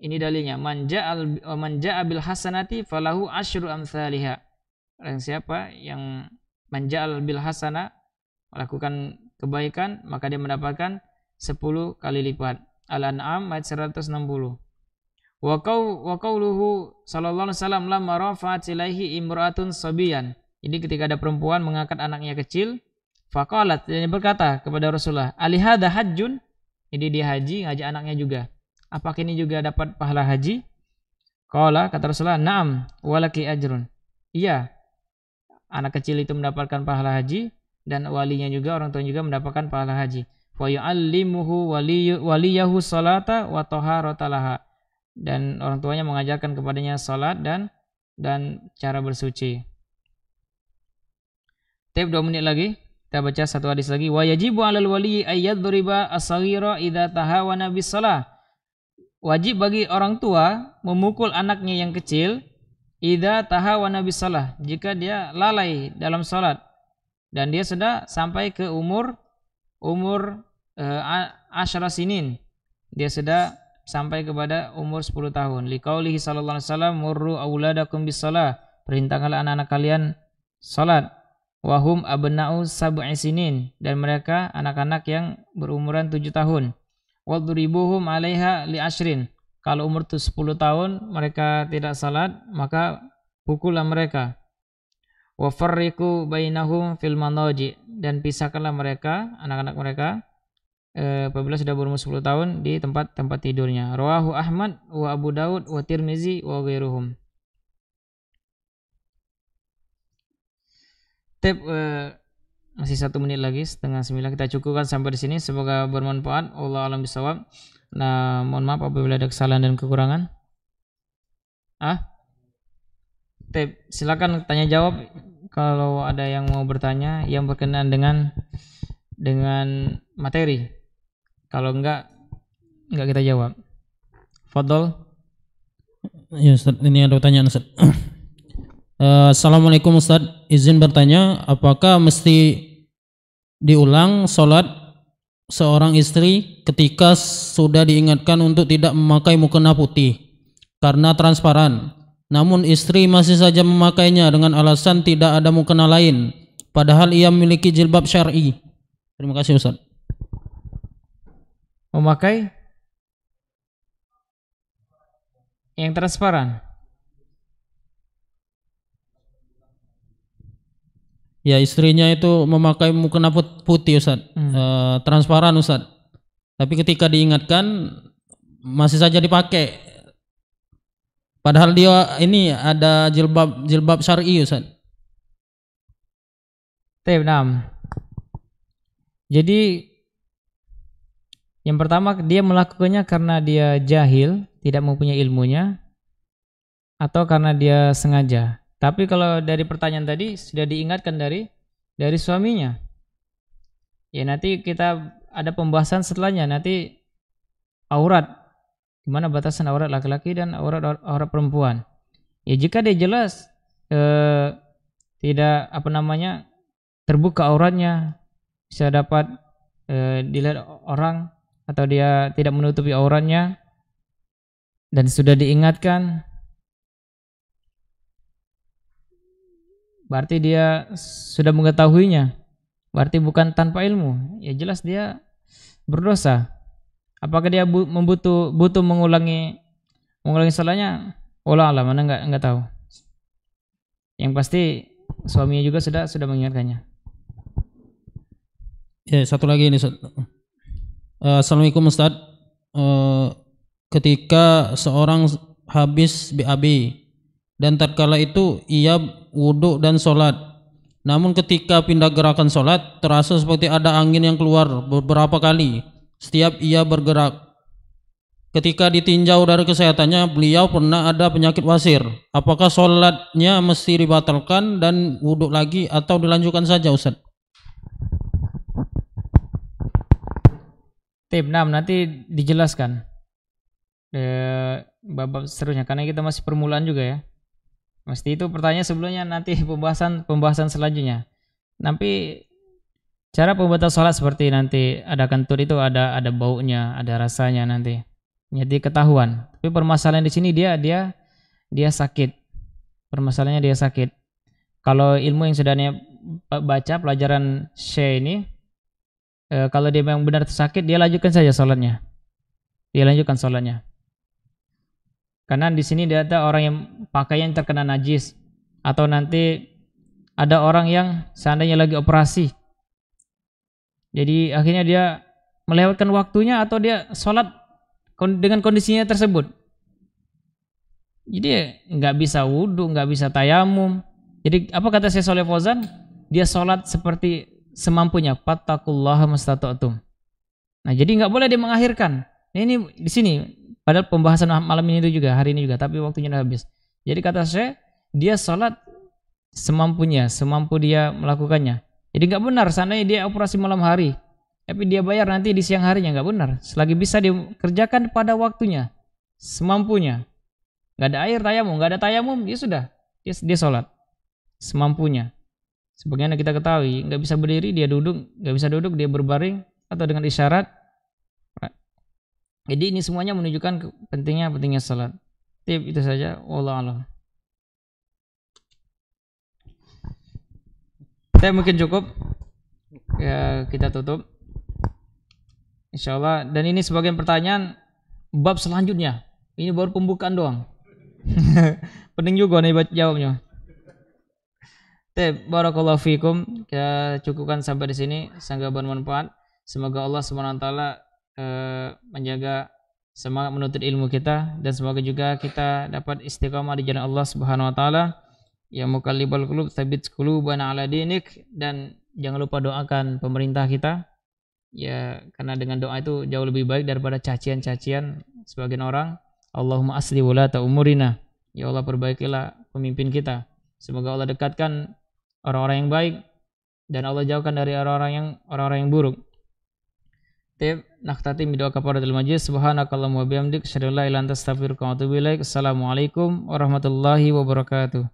Ini dalilnya, man ja'a bil hasanati falahu asyru amsalihha. Orang siapa yang man ja'a bil hasana, melakukan kebaikan, maka dia mendapatkan 10 kali lipat. Al-An'am ayat 160. Wa qauluhu sallallahu alaihi wasallam lamma rafa'at ilaihi imra'atun sabiyan. Jadi ketika ada perempuan mengangkat anaknya kecil, faqalat, dia berkata kepada Rasulullah, alihada hajjun, jadi dia haji ngajak anaknya juga, apakah ini juga dapat pahala haji? Qala, kata Rasulullah, na'am walaki ajrun, iya, anak kecil itu mendapatkan pahala haji, dan walinya juga, orang tua juga mendapatkan pahala haji. Wa yu'allimuhu waliyahu salata wa taharatalaha, dan orang tuanya mengajarkan kepadanya salat dan cara bersuci. 2 menit lagi. Kita baca satu hadis lagi. Wa yajibu 'alal wali ayyadriba as-saghira idza tahawana bis-shalah. Wajib bagi orang tua memukul anaknya yang kecil idza tahawana bis-shalah, jika dia lalai dalam salat dan dia sudah sampai ke umur asyara sinin. Dia sudah sampai kepada umur 10 tahun. Liqaulihi sallallahu alaihi wasallam murru auladakum bis-shalah. Perintahkanlah anak-anak kalian salat. Wahum abna'u sab'i sinin, dan mereka anak-anak yang berumuran 7 tahun. Wadribuhum 'alaiha li ashrin. Kalau umur 10 tahun mereka tidak salat, maka pukullah mereka. Wa farriqu bainahum fil madaji, dan pisahkanlah mereka, anak-anak mereka apabila sudah berumur 10 tahun di tempat tidurnya. Rawahu Ahmad wa Abu Daud wa Tirmizi wa ghairuhum. Masih 1 menit lagi, 8:30 kita cukupkan sampai di sini. Semoga bermanfaat. Allah alam bisawab. Nah, mohon maaf apabila ada kesalahan dan kekurangan. Silakan tanya jawab kalau ada yang mau bertanya yang berkenaan dengan materi. Kalau enggak kita jawab. Fadol. Ya Ustaz, ini ada pertanyaan Ustaz. Assalamualaikum Ustaz, izin bertanya, apakah mesti diulang sholat seorang istri ketika sudah diingatkan untuk tidak memakai mukena putih karena transparan, namun istri masih saja memakainya dengan alasan tidak ada mukena lain, padahal ia memiliki jilbab syar'i? Terima kasih Ustaz. Memakai Yang transparan. Ya, istrinya itu memakai mukena putih Ustaz. Transparan Ustaz. Tapi ketika diingatkan masih saja dipakai. Padahal dia ini ada jilbab syar'i Ustaz. Nah, jadi yang pertama dia melakukannya karena dia jahil, tidak mempunyai ilmunya, atau karena dia sengaja. Tapi kalau dari pertanyaan tadi sudah diingatkan dari suaminya. Ya nanti kita ada pembahasan setelahnya, nanti aurat, gimana batasan aurat laki-laki dan aurat perempuan. Ya jika dia jelas tidak terbuka auratnya, bisa dapat dilihat orang, atau dia tidak menutupi auratnya dan sudah diingatkan, berarti dia sudah mengetahuinya, berarti bukan tanpa ilmu. Ya jelas dia berdosa. Apakah dia butuh mengulangi salahnya? Wallahu a'lam, mana enggak tahu. Yang pasti suaminya juga sudah mengingatkannya. Ya, satu lagi ini Ustaz. Assalamualaikum Ustaz. Ketika seorang habis BAB dan tatkala itu ia wudhu dan sholat, namun ketika pindah gerakan sholat terasa seperti ada angin yang keluar beberapa kali setiap ia bergerak. Ketika ditinjau dari kesehatannya, beliau pernah ada penyakit wasir. Apakah sholatnya mesti dibatalkan dan wudhu lagi atau dilanjutkan saja Ustaz? Tip 6 nanti dijelaskan bab seterusnya, karena kita masih permulaan juga ya. Mesti itu pertanyaan sebelumnya, nanti pembahasan selanjutnya. Tapi cara pembatal sholat seperti nanti ada kentut itu ada baunya, ada rasanya nanti. Jadi ketahuan. Tapi permasalahan di sini dia sakit. Permasalahannya dia sakit. Kalau ilmu yang sudah baca pelajaran Syekh ini, kalau dia memang benar sakit, dia lanjutkan saja sholatnya. Karena di sini dia ada orang yang pakaian terkena najis, atau nanti ada orang yang seandainya lagi operasi, jadi akhirnya dia melewatkan waktunya, atau dia sholat dengan kondisinya tersebut. Jadi nggak bisa wudhu, nggak bisa tayamum. Jadi apa kata Syekh Shalih Fauzan? Dia sholat seperti semampunya. Fattaqullaha mastata'tum. Nah jadi nggak boleh dia mengakhirkan. Nah, ini di sini. Padahal pembahasan malam ini itu juga, hari ini juga, tapi waktunya sudah habis. Jadi kata Syekh, dia sholat semampunya, semampu dia melakukannya. Jadi nggak benar seandainya dia operasi malam hari, tapi dia bayar nanti di siang harinya, nggak benar. Selagi bisa dikerjakan pada waktunya, semampunya. Nggak ada air tayamum, nggak ada tayamum, ya sudah, dia sholat semampunya. Sebagaimana kita ketahui, nggak bisa berdiri dia duduk, nggak bisa duduk dia berbaring atau dengan isyarat. Jadi ini semuanya menunjukkan pentingnya salat. Tip itu saja, wallahu a'lam. Saya mungkin cukup. Ya, kita tutup. Insyaallah, dan ini sebagian pertanyaan bab selanjutnya. Ini baru pembukaan doang. Penting juga nih jawabnya. Tip, barakallahu fikum. Kita cukupkan sampai di sini. Semoga bermanfaat. Semoga Allah SWT menjaga semangat menuntut ilmu kita, dan semoga juga kita dapat istiqamah di jalan Allah Subhanahu wa taala. Ya muqallibal qulub tsabit qulubana ala dinik, dan jangan lupa doakan pemerintah kita. Ya karena dengan doa itu jauh lebih baik daripada cacian-cacian sebagian orang. Allahumma asli wulata umurina. Ya Allah perbaikilah pemimpin kita. Semoga Allah dekatkan orang-orang yang baik dan Allah jauhkan dari orang-orang yang buruk. Nakhtati bidoa kafaratul majlis. Subhanakallahumma wa bihamdik, asyhadu an la ilaha illa anta, astaghfiruka wa atubu ilaik. Assalamualaikum warahmatullahi wabarakatuh.